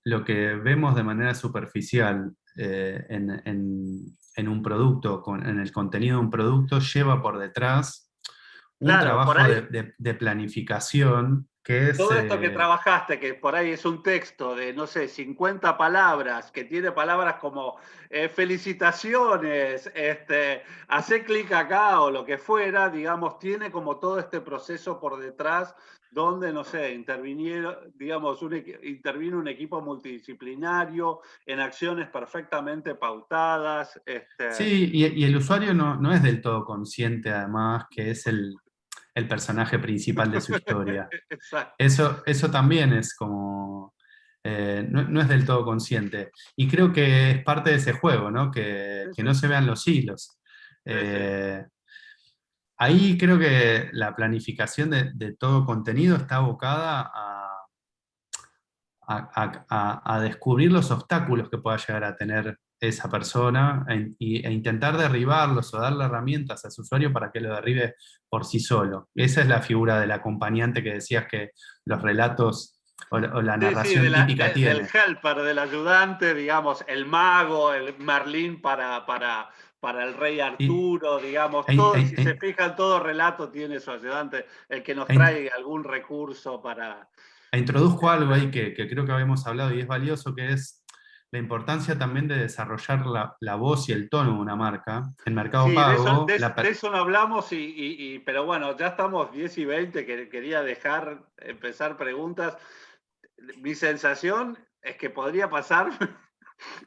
lo que vemos de manera superficial en un producto, en el contenido de un producto, lleva por detrás un Claro, por trabajo ahí de planificación que es... todo esto que trabajaste, que por ahí es un texto de, no sé, 50 palabras, que tiene palabras como felicitaciones, hace clic acá o lo que fuera, digamos, tiene como todo este proceso por detrás donde, no sé, intervino un equipo multidisciplinario en acciones perfectamente pautadas. Sí, y el usuario no es del todo consciente, además, que es el personaje principal de su historia. Exacto. Eso también es como... no es del todo consciente. Y creo que es parte de ese juego, ¿no? Sí, Que sí, no se vean los hilos. sí, sí. Eh, Ahí creo que la planificación de todo contenido está abocada a descubrir los obstáculos que pueda llegar a tener esa persona e intentar derribarlos o darle herramientas a su usuario para que lo derribe por sí solo. Esa es la figura del acompañante que decías que los relatos o la Sí, sí, narración típica del tiene. helper, del ayudante, digamos, el mago, el Merlín para el rey Y, Arturo, digamos, e, todo, e- si se e- fijan, todo relato tiene su ayudante, el que nos e trae algún recurso para... introduzco algo ahí que creo que habíamos hablado y es valioso, que es la importancia también de desarrollar la voz y el tono de una marca. En Mercado Sí, Pago, de eso no hablamos, pero bueno, ya estamos 10 y 20, que quería empezar preguntas. Mi sensación es que podría pasar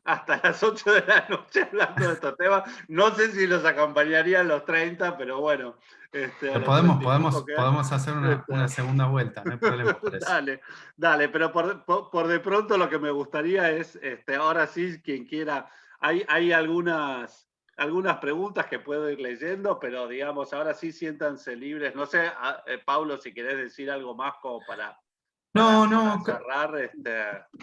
hasta las 8 de la noche hablando de estos temas. No sé si los acompañarían los 30, pero bueno, o los 30 y poco que... podemos hacer una Este, segunda vuelta, no hay problema por eso. dale, dale, pero por de pronto lo que me gustaría es, ahora sí, quien quiera, hay algunas preguntas que puedo ir leyendo, pero digamos, ahora sí siéntanse libres. No sé, Paulo, si querés decir algo más como No, para no, cerrar.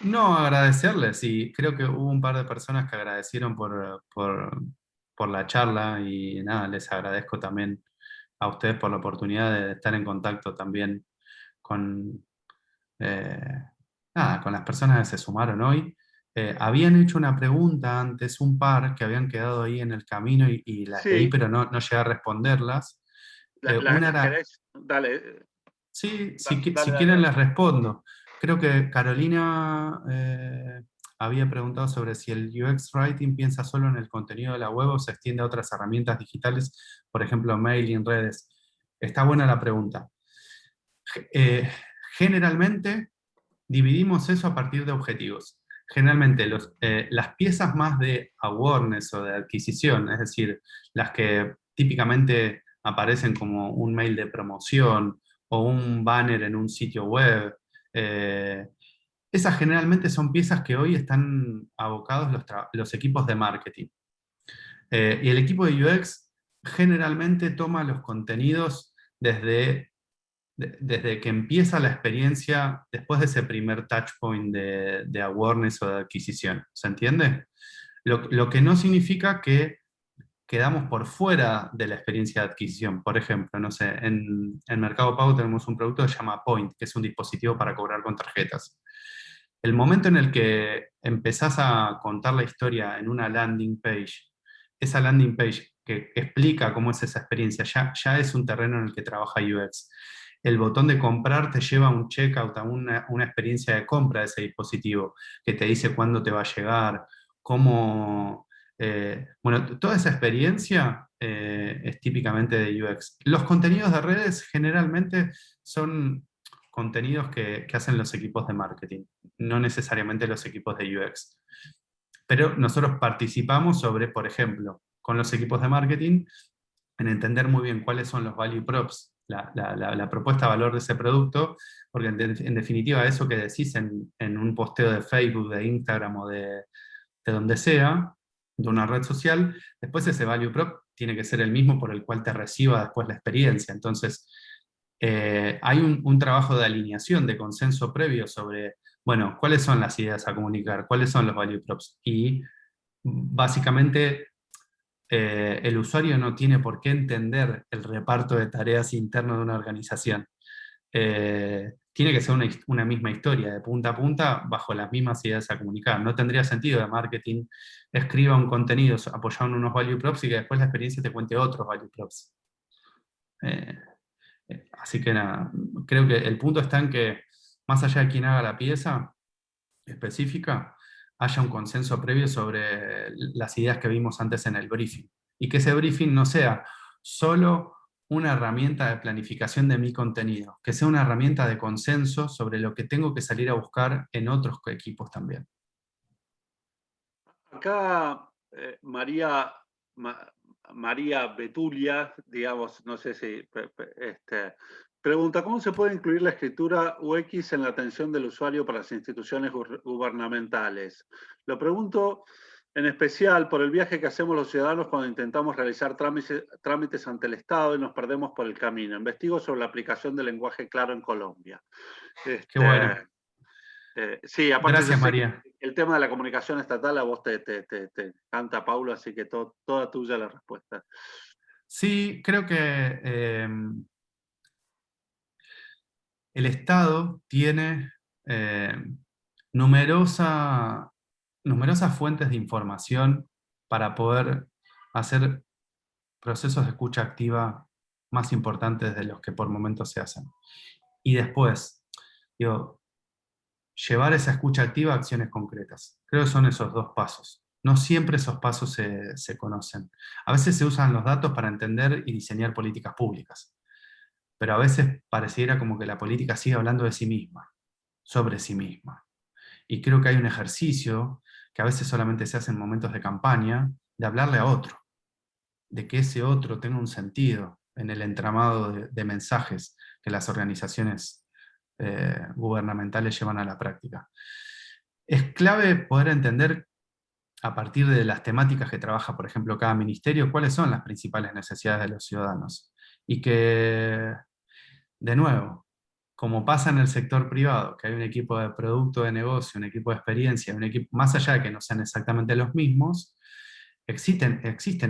no agradecerles, y creo que hubo un par de personas que agradecieron por la charla y nada, les agradezco también a ustedes por la oportunidad de estar en contacto también con, eh, nada, con las personas que se sumaron hoy. Habían hecho una pregunta antes, un par que habían quedado ahí en el camino y las leí, Sí, pero no llegué a responderlas. Una ¿las era, querés? Dale, sí, dale, si dale, quieren dale. les respondo. Creo que Carolina había preguntado sobre si el UX Writing piensa solo en el contenido de la web o se extiende a otras herramientas digitales, por ejemplo, mail y en redes. Está buena la pregunta. Eh, Generalmente dividimos eso a partir de objetivos. Generalmente las piezas más de awareness o de adquisición, es decir, las que típicamente aparecen como un mail de promoción o un banner en un sitio web, eh, esas generalmente son piezas que hoy están abocados los equipos de marketing. Y el equipo de UX generalmente toma los contenidos desde que empieza la experiencia, después de ese primer touch point de awareness o de adquisición. ¿Se entiende? Lo que no significa que quedamos por fuera de la experiencia de adquisición. Por ejemplo, no sé, en Mercado Pago tenemos un producto que se llama Point, que es un dispositivo para cobrar con tarjetas. El momento en el que empezás a contar la historia en una landing page, esa landing page que explica cómo es esa experiencia, ya es un terreno en el que trabaja UX. El botón de comprar te lleva a un checkout, a una experiencia de compra de ese dispositivo, que te dice cuándo te va a llegar, cómo, Bueno, toda esa experiencia es típicamente de UX. Los contenidos de redes generalmente son contenidos que hacen los equipos de marketing, no necesariamente los equipos de UX. Pero nosotros participamos sobre, por ejemplo, con los equipos de marketing, en entender muy bien cuáles son los value props, la propuesta de valor de ese producto, porque en definitiva eso que decís en un posteo de Facebook, de Instagram o de donde sea, de una red social, después ese value prop tiene que ser el mismo por el cual te reciba después la experiencia. Entonces, hay un trabajo de alineación, de consenso previo sobre, bueno, cuáles son las ideas a comunicar, cuáles son los value props. Y básicamente el usuario no tiene por qué entender el reparto de tareas interno de una organización. Tiene que ser una misma historia, de punta a punta, bajo las mismas ideas a comunicar. No tendría sentido de marketing escriba un contenido apoyado en unos value props y que después la experiencia te cuente otros value props. Así que nada, creo que el punto está en que, más allá de quién haga la pieza específica, haya un consenso previo sobre las ideas que vimos antes en el briefing. Y que ese briefing no sea solo una herramienta de planificación de mi contenido, que sea una herramienta de consenso sobre lo que tengo que salir a buscar en otros equipos también. Acá María Betulia, digamos, no sé si, pregunta, ¿cómo se puede incluir la escritura UX en la atención del usuario para las instituciones gubernamentales? Lo pregunto en especial por el viaje que hacemos los ciudadanos cuando intentamos realizar trámites ante el Estado y nos perdemos por el camino. Investigo sobre la aplicación del lenguaje claro en Colombia. Qué bueno. Sí, aparte Gracias, yo sé María. que el tema de la comunicación estatal a vos te canta, Paulo, así que toda tuya la respuesta. Sí, creo que el Estado tiene numerosas fuentes de información para poder hacer procesos de escucha activa más importantes de los que por momentos se hacen. Y después, digo, llevar esa escucha activa a acciones concretas. Creo que son esos dos pasos. No siempre esos pasos se conocen. A veces se usan los datos para entender y diseñar políticas públicas, pero a veces pareciera como que la política sigue hablando de sí misma, sobre sí misma. Y creo que hay un ejercicio que a veces solamente se hace en momentos de campaña, de hablarle a otro, de que ese otro tenga un sentido en el entramado de mensajes que las organizaciones gubernamentales llevan a la práctica. Es clave poder entender a partir de las temáticas que trabaja, por ejemplo, cada ministerio, cuáles son las principales necesidades de los ciudadanos. Y que, de nuevo, como pasa en el sector privado, que hay un equipo de producto de negocio, un equipo de experiencia, un equipo, más allá de que no sean exactamente los mismos, existen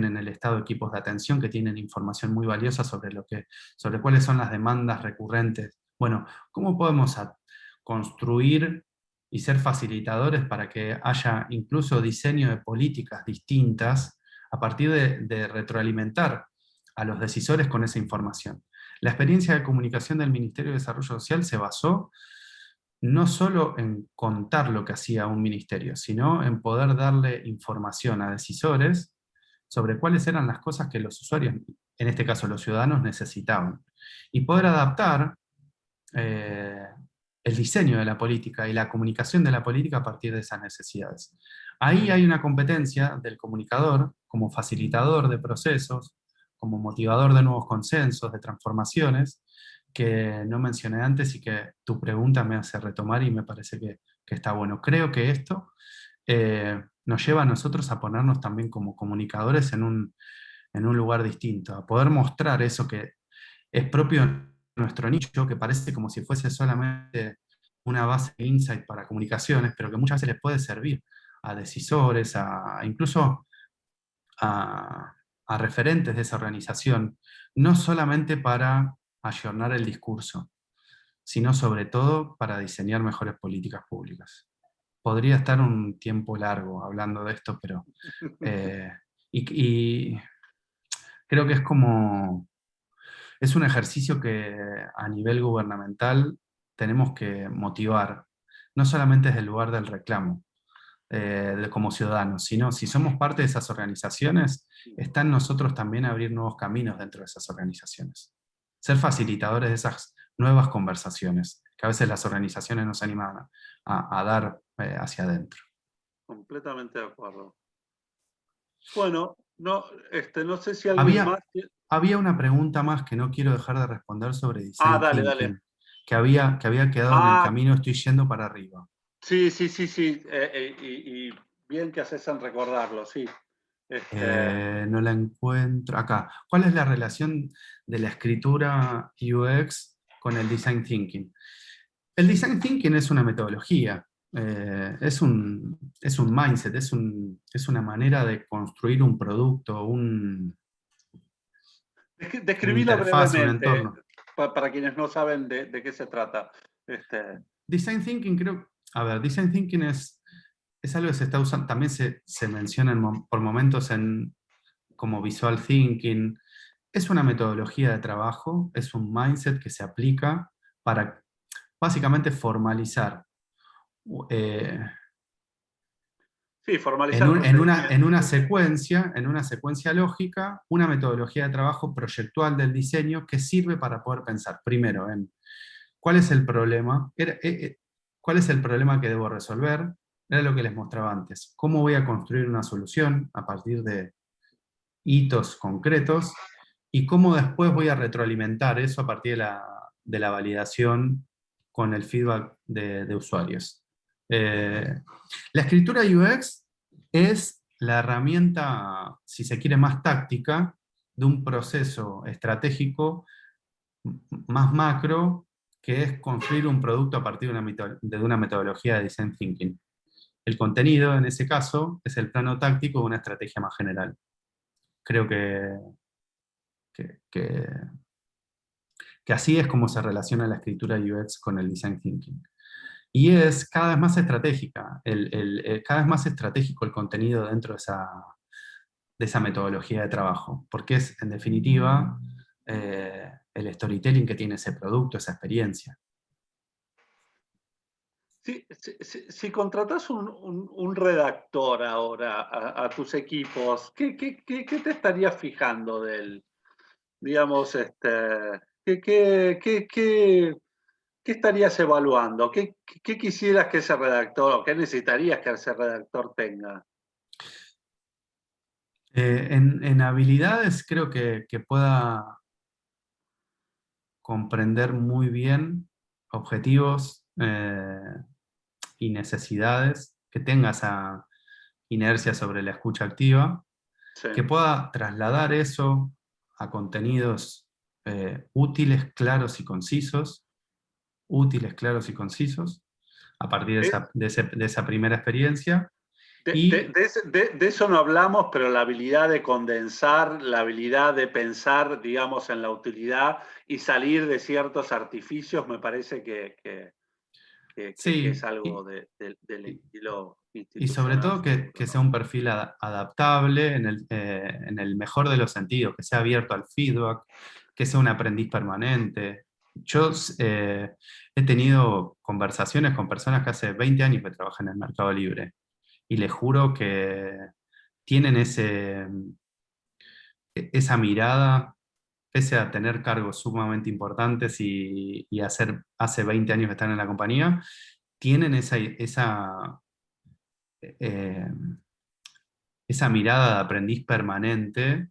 en el Estado equipos de atención que tienen información muy valiosa sobre cuáles son las demandas recurrentes. Bueno, ¿cómo podemos construir y ser facilitadores para que haya incluso diseño de políticas distintas a partir de retroalimentar a los decisores con esa información? La experiencia de comunicación del Ministerio de Desarrollo Social se basó no solo en contar lo que hacía un ministerio, sino en poder darle información a decisores sobre cuáles eran las cosas que los usuarios, en este caso los ciudadanos, necesitaban. Y poder adaptar el diseño de la política y la comunicación de la política a partir de esas necesidades. Ahí hay una competencia del comunicador como facilitador de procesos, como motivador de nuevos consensos, de transformaciones, que no mencioné antes y que tu pregunta me hace retomar y me parece que está bueno. Creo que esto nos lleva a nosotros a ponernos también como comunicadores en un lugar distinto, a poder mostrar eso que es propio de nuestro nicho, que parece como si fuese solamente una base de insight para comunicaciones, pero que muchas veces les puede servir a decisores, incluso a referentes de esa organización, no solamente para ayornar el discurso, sino sobre todo para diseñar mejores políticas públicas. Podría estar un tiempo largo hablando de esto, pero y creo que es un ejercicio que a nivel gubernamental tenemos que motivar, no solamente desde el lugar del reclamo, como ciudadanos, sino si somos parte de esas organizaciones, está en nosotros también abrir nuevos caminos dentro de esas organizaciones. Ser facilitadores de esas nuevas conversaciones, que a veces las organizaciones nos animan a dar hacia adentro. Completamente de acuerdo. Bueno, no, no sé si alguien más... Había una pregunta más que no quiero dejar de responder sobre Design Thinking, dale. que había quedado en el camino, estoy yendo para arriba. Sí. Y bien que haces en recordarlo, sí. No la encuentro. Acá. ¿Cuál es la relación de la escritura UX con el Design Thinking? El Design Thinking es una metodología, es un mindset, es una manera de construir un producto, una Describilo interfaz, un brevemente, entorno. para quienes no saben de qué se trata. Design Thinking, Design Thinking es algo que se está usando, también se menciona por momentos como Visual Thinking. Es una metodología de trabajo, es un mindset que se aplica para básicamente formalizar. Sí, formalizar en una secuencia lógica, una metodología de trabajo proyectual del diseño que sirve para poder pensar primero en cuál es el problema, cuál es el problema que debo resolver, era lo que les mostraba antes, cómo voy a construir una solución a partir de hitos concretos y cómo después voy a retroalimentar eso a partir de la validación con el feedback de usuarios. La escritura UX es la herramienta, si se quiere, más táctica de un proceso estratégico más macro, que es construir un producto a partir de una metodología de Design Thinking. El contenido, en ese caso, es el plano táctico de una estrategia más general. Creo que así es como se relaciona la escritura UX con el Design Thinking. Y es cada vez más estratégica, cada vez más estratégico el contenido dentro de esa metodología de trabajo, porque es, en definitiva, el storytelling que tiene ese producto, esa experiencia. Si contratas un redactor ahora a tus equipos, ¿qué te estarías fijando de él? Digamos, ¿qué estarías evaluando? ¿Qué quisieras que ese redactor, o qué necesitarías que ese redactor tenga? En habilidades creo que pueda comprender muy bien objetivos y necesidades, que tenga esa inercia sobre la escucha activa, Sí. que pueda trasladar eso a contenidos útiles, claros y concisos, a partir de esa primera experiencia. De eso no hablamos, pero la habilidad de condensar, la habilidad de pensar, digamos, en la utilidad y salir de ciertos artificios, me parece que es algo del estilo institucional. Y sobre todo que sea un perfil adaptable en el mejor de los sentidos, que sea abierto al feedback, que sea un aprendiz permanente. Yo he tenido conversaciones con personas que hace 20 años que trabajan en el Mercado Libre, y les juro que tienen esa mirada, pese a tener cargos sumamente importantes y hace 20 años que están en la compañía, tienen esa mirada de aprendiz permanente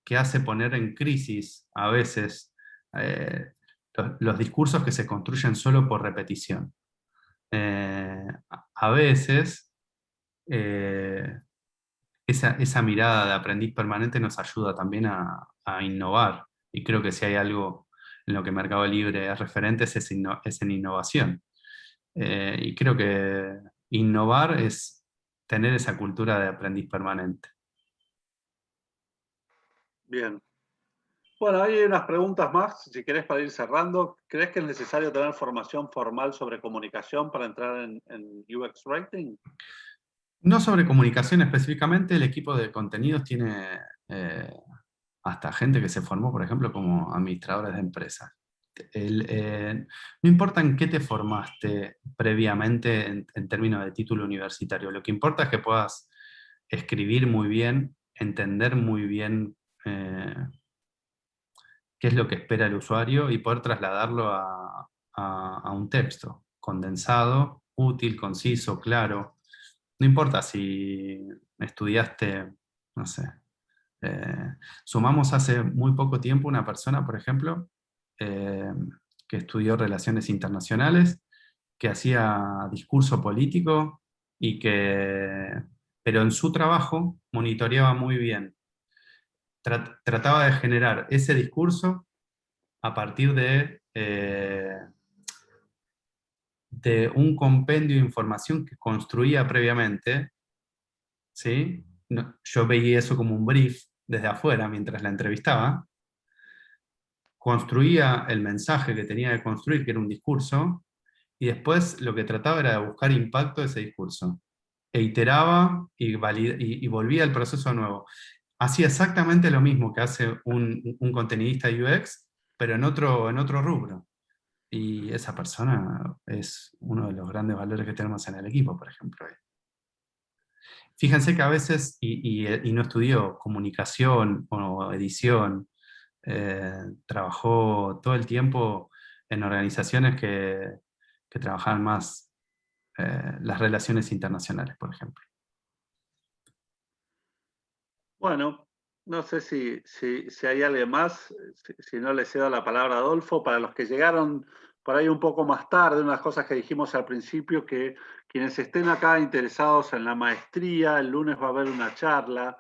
que hace poner en crisis a veces los discursos que se construyen solo por repetición. A veces esa mirada de aprendiz permanente nos ayuda también a innovar, y creo que si hay algo en lo que Mercado Libre es referente es en innovación. Y creo que innovar es tener esa cultura de aprendiz permanente. Bien. Bueno, hay unas preguntas más, si querés, para ir cerrando. ¿Crees que es necesario tener formación formal sobre comunicación para entrar en UX Writing? No sobre comunicación específicamente, el equipo de contenidos tiene hasta gente que se formó, por ejemplo, como administradores de empresas. no importa en qué te formaste previamente en términos de título universitario, lo que importa es que puedas escribir muy bien, entender muy bien qué es lo que espera el usuario y poder trasladarlo a un texto condensado, útil, conciso, claro. No importa si estudiaste, no sé. Sumamos hace muy poco tiempo una persona, por ejemplo, eh, que estudió Relaciones Internacionales, que hacía discurso político pero en su trabajo monitoreaba muy bien. Trataba de generar ese discurso a partir de un compendio de información que construía previamente, ¿sí? Yo veía eso como un brief desde afuera mientras la entrevistaba, construía el mensaje que tenía que construir, que era un discurso, y después lo que trataba era de buscar impacto de ese discurso. E iteraba y volvía al proceso de nuevo. Hacía exactamente lo mismo que hace un contenidista UX, pero en otro rubro. Y esa persona es uno de los grandes valores que tenemos en el equipo, por ejemplo. Fíjense que a veces, y no estudió comunicación o edición, trabajó todo el tiempo en organizaciones que trabajaban más las relaciones internacionales, por ejemplo. Bueno, no sé si hay alguien más, si no le cedo la palabra a Adolfo, para los que llegaron por ahí un poco más tarde, unas cosas que dijimos al principio, que quienes estén acá interesados en la maestría, el lunes va a haber una charla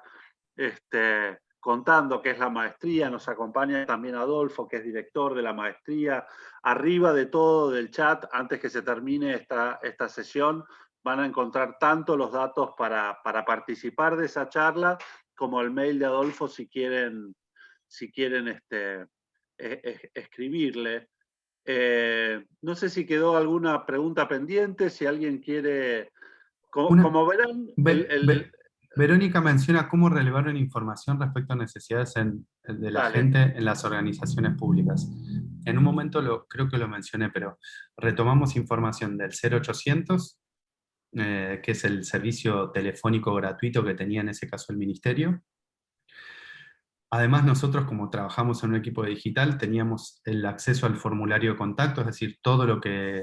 contando qué es la maestría, nos acompaña también Adolfo, que es director de la maestría. Arriba de todo del chat, antes que se termine esta sesión, van a encontrar tanto los datos para participar de esa charla, como el mail de Adolfo si quieren escribirle. No sé si quedó alguna pregunta pendiente, si alguien quiere... Como verán, Verónica menciona cómo relevaron información respecto a necesidades de la dale. gente en las organizaciones públicas. En un momento creo que lo mencioné, pero retomamos información del 0800, que es el servicio telefónico gratuito que tenía en ese caso el ministerio. Además, nosotros, como trabajamos en un equipo digital, teníamos el acceso al formulario de contacto, es decir, todo lo que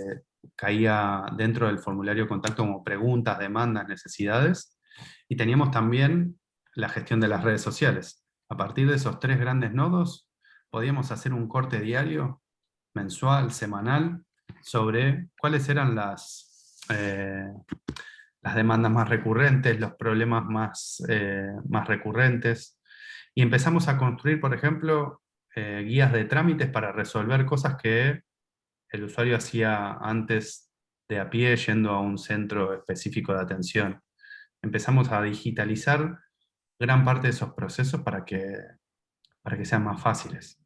caía dentro del formulario de contacto como preguntas, demandas, necesidades. Y teníamos también la gestión de las redes sociales. A partir de esos tres grandes nodos, podíamos hacer un corte diario, mensual, semanal, sobre cuáles eran las demandas más recurrentes, los problemas más recurrentes. Y empezamos a construir, por ejemplo, guías de trámites para resolver cosas que el usuario hacía antes de a pie yendo a un centro específico de atención. Empezamos a digitalizar gran parte de esos procesos para que sean más fáciles.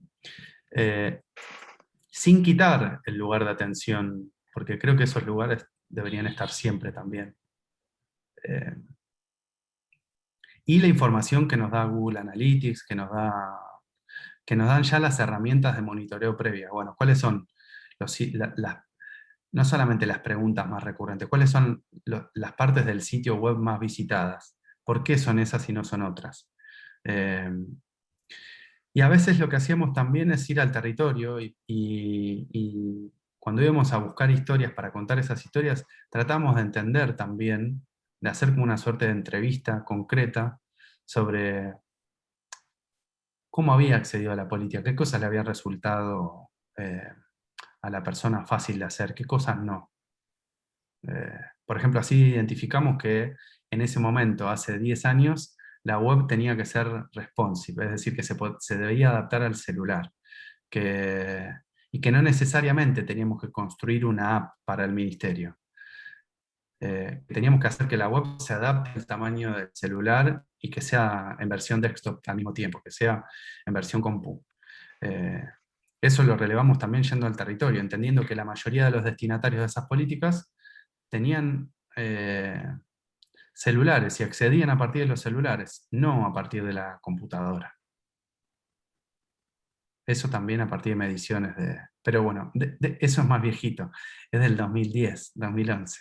Sin quitar el lugar de atención, porque creo que esos lugares deberían estar siempre también. Y la información que nos da Google Analytics, que nos dan ya las herramientas de monitoreo previa. Bueno, ¿cuáles son no solamente las preguntas más recurrentes, cuáles son las partes del sitio web más visitadas? ¿Por qué son esas y no son otras? Y a veces lo que hacíamos también es ir al territorio y cuando íbamos a buscar historias para contar esas historias, tratamos de entender también, de hacer como una suerte de entrevista concreta sobre cómo había accedido a la política, qué cosas le habían resultado a la persona fácil de hacer, qué cosas no. Por ejemplo, así identificamos que en ese momento, hace 10 años, la web tenía que ser responsive, es decir, que se debía adaptar al celular, y que no necesariamente teníamos que construir una app para el ministerio. Teníamos que hacer que la web se adapte al tamaño del celular y que sea en versión desktop al mismo tiempo, que sea en versión compu. Eso lo relevamos también yendo al territorio, entendiendo que la mayoría de los destinatarios de esas políticas tenían celulares y accedían a partir de los celulares, no a partir de la computadora. eso también a partir de mediciones pero bueno, eso es más viejito, es del 2010, 2011.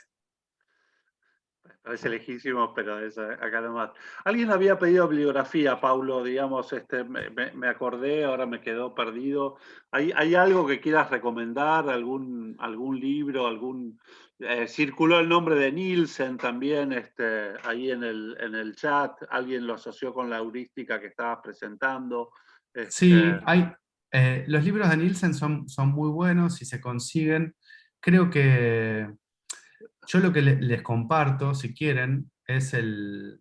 Parece lejísimo, pero es acá nomás. Alguien había pedido bibliografía, Paulo, digamos, me acordé, ahora me quedó perdido. ¿Hay algo que quieras recomendar? ¿Algún libro? Circuló el nombre de Nielsen también ahí en el chat. Alguien lo asoció con la heurística que estabas presentando. Sí, los libros de Nielsen son muy buenos y se consiguen. Creo que yo lo que les comparto, si quieren, es el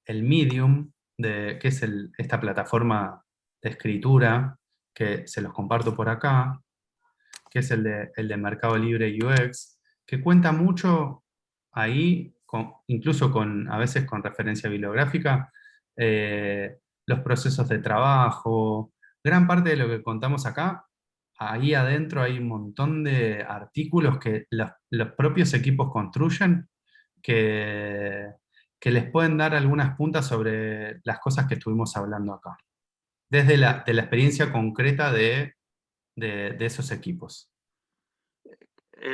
Medium, que es esta plataforma de escritura, que se los comparto por acá, que es el de Mercado Libre UX, que cuenta mucho ahí, incluso a veces con referencia bibliográfica, los procesos de trabajo. Gran parte de lo que contamos acá, ahí adentro hay un montón de artículos que los propios equipos construyen, que, que les pueden dar algunas puntas sobre las cosas que estuvimos hablando acá, desde de la experiencia concreta de esos equipos.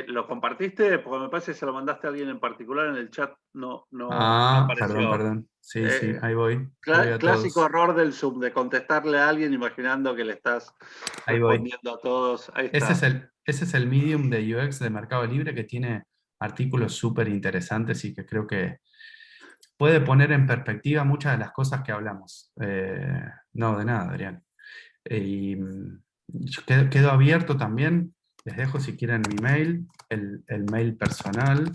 ¿Lo compartiste? Porque me parece que se lo mandaste a alguien en particular en el chat, no Perdón, apareció. perdón. Sí, sí, ahí voy. Voy a Clásico todos. error del Zoom, de contestarle a alguien imaginando que le estás Ahí voy. respondiendo a todos. Ahí Ese es está. ese es el Medium de UX de Mercado Libre, que tiene artículos súper interesantes y que creo que puede poner en perspectiva muchas de las cosas que hablamos. No, de nada, Adrián. Y yo quedo abierto también. Les dejo si quieren mi mail, el mail personal,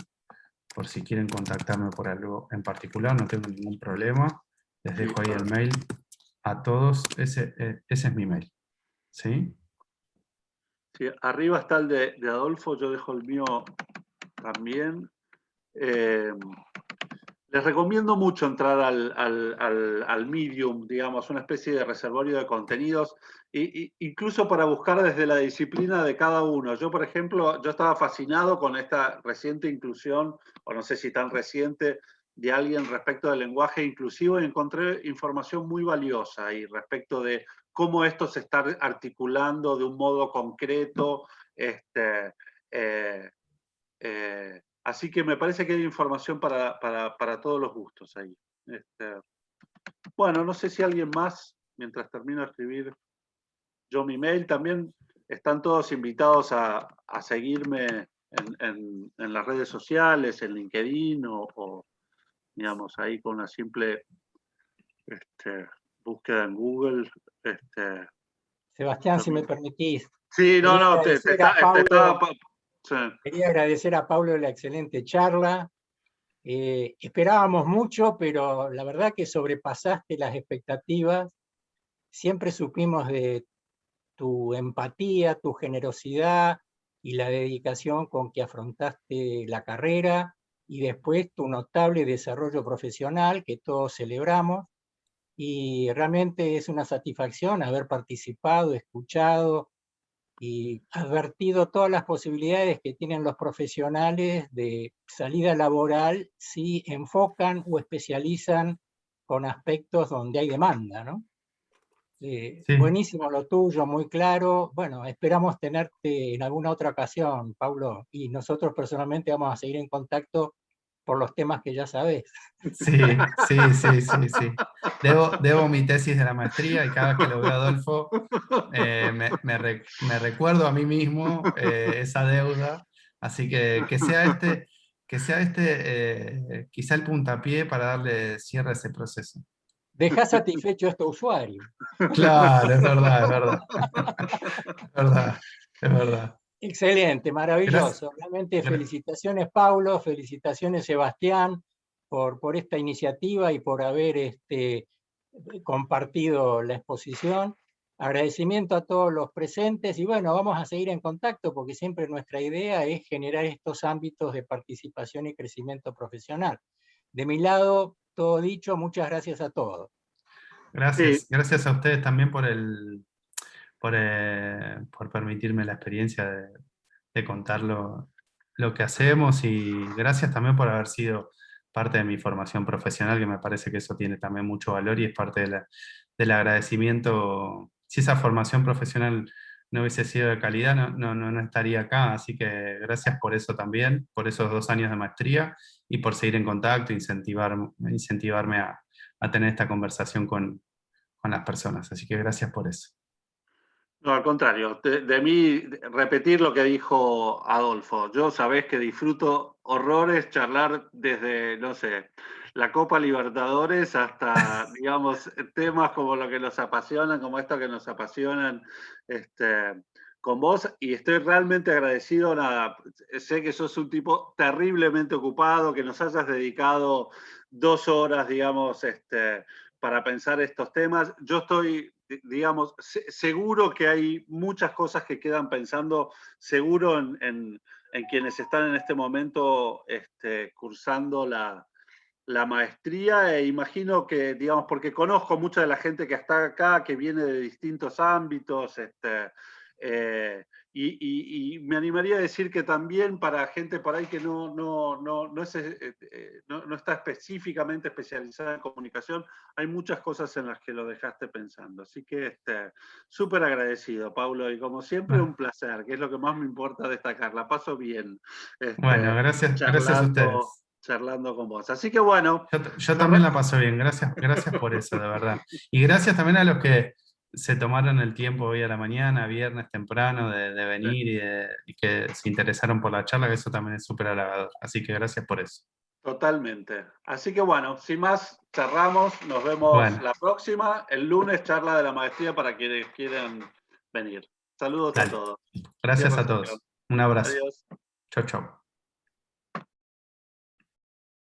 por si quieren contactarme por algo en particular, no tengo ningún problema. Les Sí, dejo ahí el mail a todos. Ese es mi mail. ¿Sí? sí, arriba está el de Adolfo, yo dejo el mío también. Les recomiendo mucho entrar al Medium, digamos, una especie de reservorio de contenidos, incluso para buscar desde la disciplina de cada uno. Yo, por ejemplo, yo estaba fascinado con esta reciente inclusión, o no sé si tan reciente, de alguien respecto del lenguaje inclusivo, y encontré información muy valiosa ahí respecto de cómo esto se está articulando de un modo concreto. Así que me parece que hay información para todos los gustos ahí. Bueno, no sé si alguien más, mientras termino de escribir yo mi mail, también están todos invitados a seguirme en las redes sociales, en LinkedIn o, digamos, ahí con una simple búsqueda en Google. Sebastián, si me permitís, Sí, quería no, agradecer a estaba... Paulo, Sí. quería agradecer a Paulo la excelente charla. Esperábamos mucho, pero la verdad que sobrepasaste las expectativas. Siempre supimos de tu empatía, tu generosidad y la dedicación con que afrontaste la carrera y después tu notable desarrollo profesional que todos celebramos. Y realmente es una satisfacción haber participado, escuchado y advertido todas las posibilidades que tienen los profesionales de salida laboral si enfocan o especializan con aspectos donde hay demanda, ¿no? Sí. Buenísimo lo tuyo, muy claro. Bueno, esperamos tenerte en alguna otra ocasión, Paulo, y nosotros personalmente vamos a seguir en contacto por los temas que ya sabes. Sí. Debo mi tesis de la maestría y cada vez que lo veo a Adolfo me recuerdo a mí mismo esa deuda. Así que sea quizá el puntapié para darle cierre a ese proceso. Deja satisfecho a este usuario. Claro, es verdad, es verdad. Es verdad, es verdad. Excelente, Gracias. maravilloso. Realmente felicitaciones, Paulo, felicitaciones, Sebastián, por esta iniciativa y por haber compartido la exposición. Agradecimiento a todos los presentes y bueno, vamos a seguir en contacto porque siempre nuestra idea es generar estos ámbitos de participación y crecimiento profesional. De mi lado, todo dicho, muchas gracias a todos. Gracias, Sí. gracias a ustedes también por permitirme la experiencia de contar lo que hacemos y gracias también por haber sido parte de mi formación profesional, que me parece que eso tiene también mucho valor y es parte del agradecimiento si esa formación profesional no hubiese sido de calidad, no estaría acá. Así que gracias por eso también, por esos 2 años de maestría y por seguir en contacto, incentivarme a tener esta conversación con las personas. Así que gracias por eso. No, al contrario, de mí repetir lo que dijo Adolfo. Yo sabés que disfruto horrores charlar desde, no sé, la Copa Libertadores hasta, digamos, temas como lo que nos apasionan, como esto que nos apasionan con vos, y estoy realmente agradecido. Nada, sé que sos un tipo terriblemente ocupado, que nos hayas dedicado 2 horas, digamos, para pensar estos temas. Yo estoy, digamos, seguro que hay muchas cosas que quedan pensando, seguro en quienes están en este momento cursando la maestría, e imagino que, digamos, porque conozco mucha de la gente que está acá, que viene de distintos ámbitos, y me animaría a decir que también para gente por ahí que no está específicamente especializada en comunicación, hay muchas cosas en las que lo dejaste pensando. Así que súper agradecido, Paulo, y como siempre un placer, que es lo que más me importa destacar. La paso bien. Bueno, gracias a ustedes. Charlando con vos. Así que bueno. Yo también la paso bien, gracias por eso, de verdad. Y gracias también a los que se tomaron el tiempo hoy a la mañana, viernes temprano, de venir y que se interesaron por la charla, que eso también es súper halagador. Así que gracias por eso. Totalmente. Así que bueno, sin más, cerramos. Nos vemos la próxima. El lunes, charla de la maestría para quienes quieran venir. Saludos a todos. Gracias a todos. Un abrazo. Adiós. Chau, chau.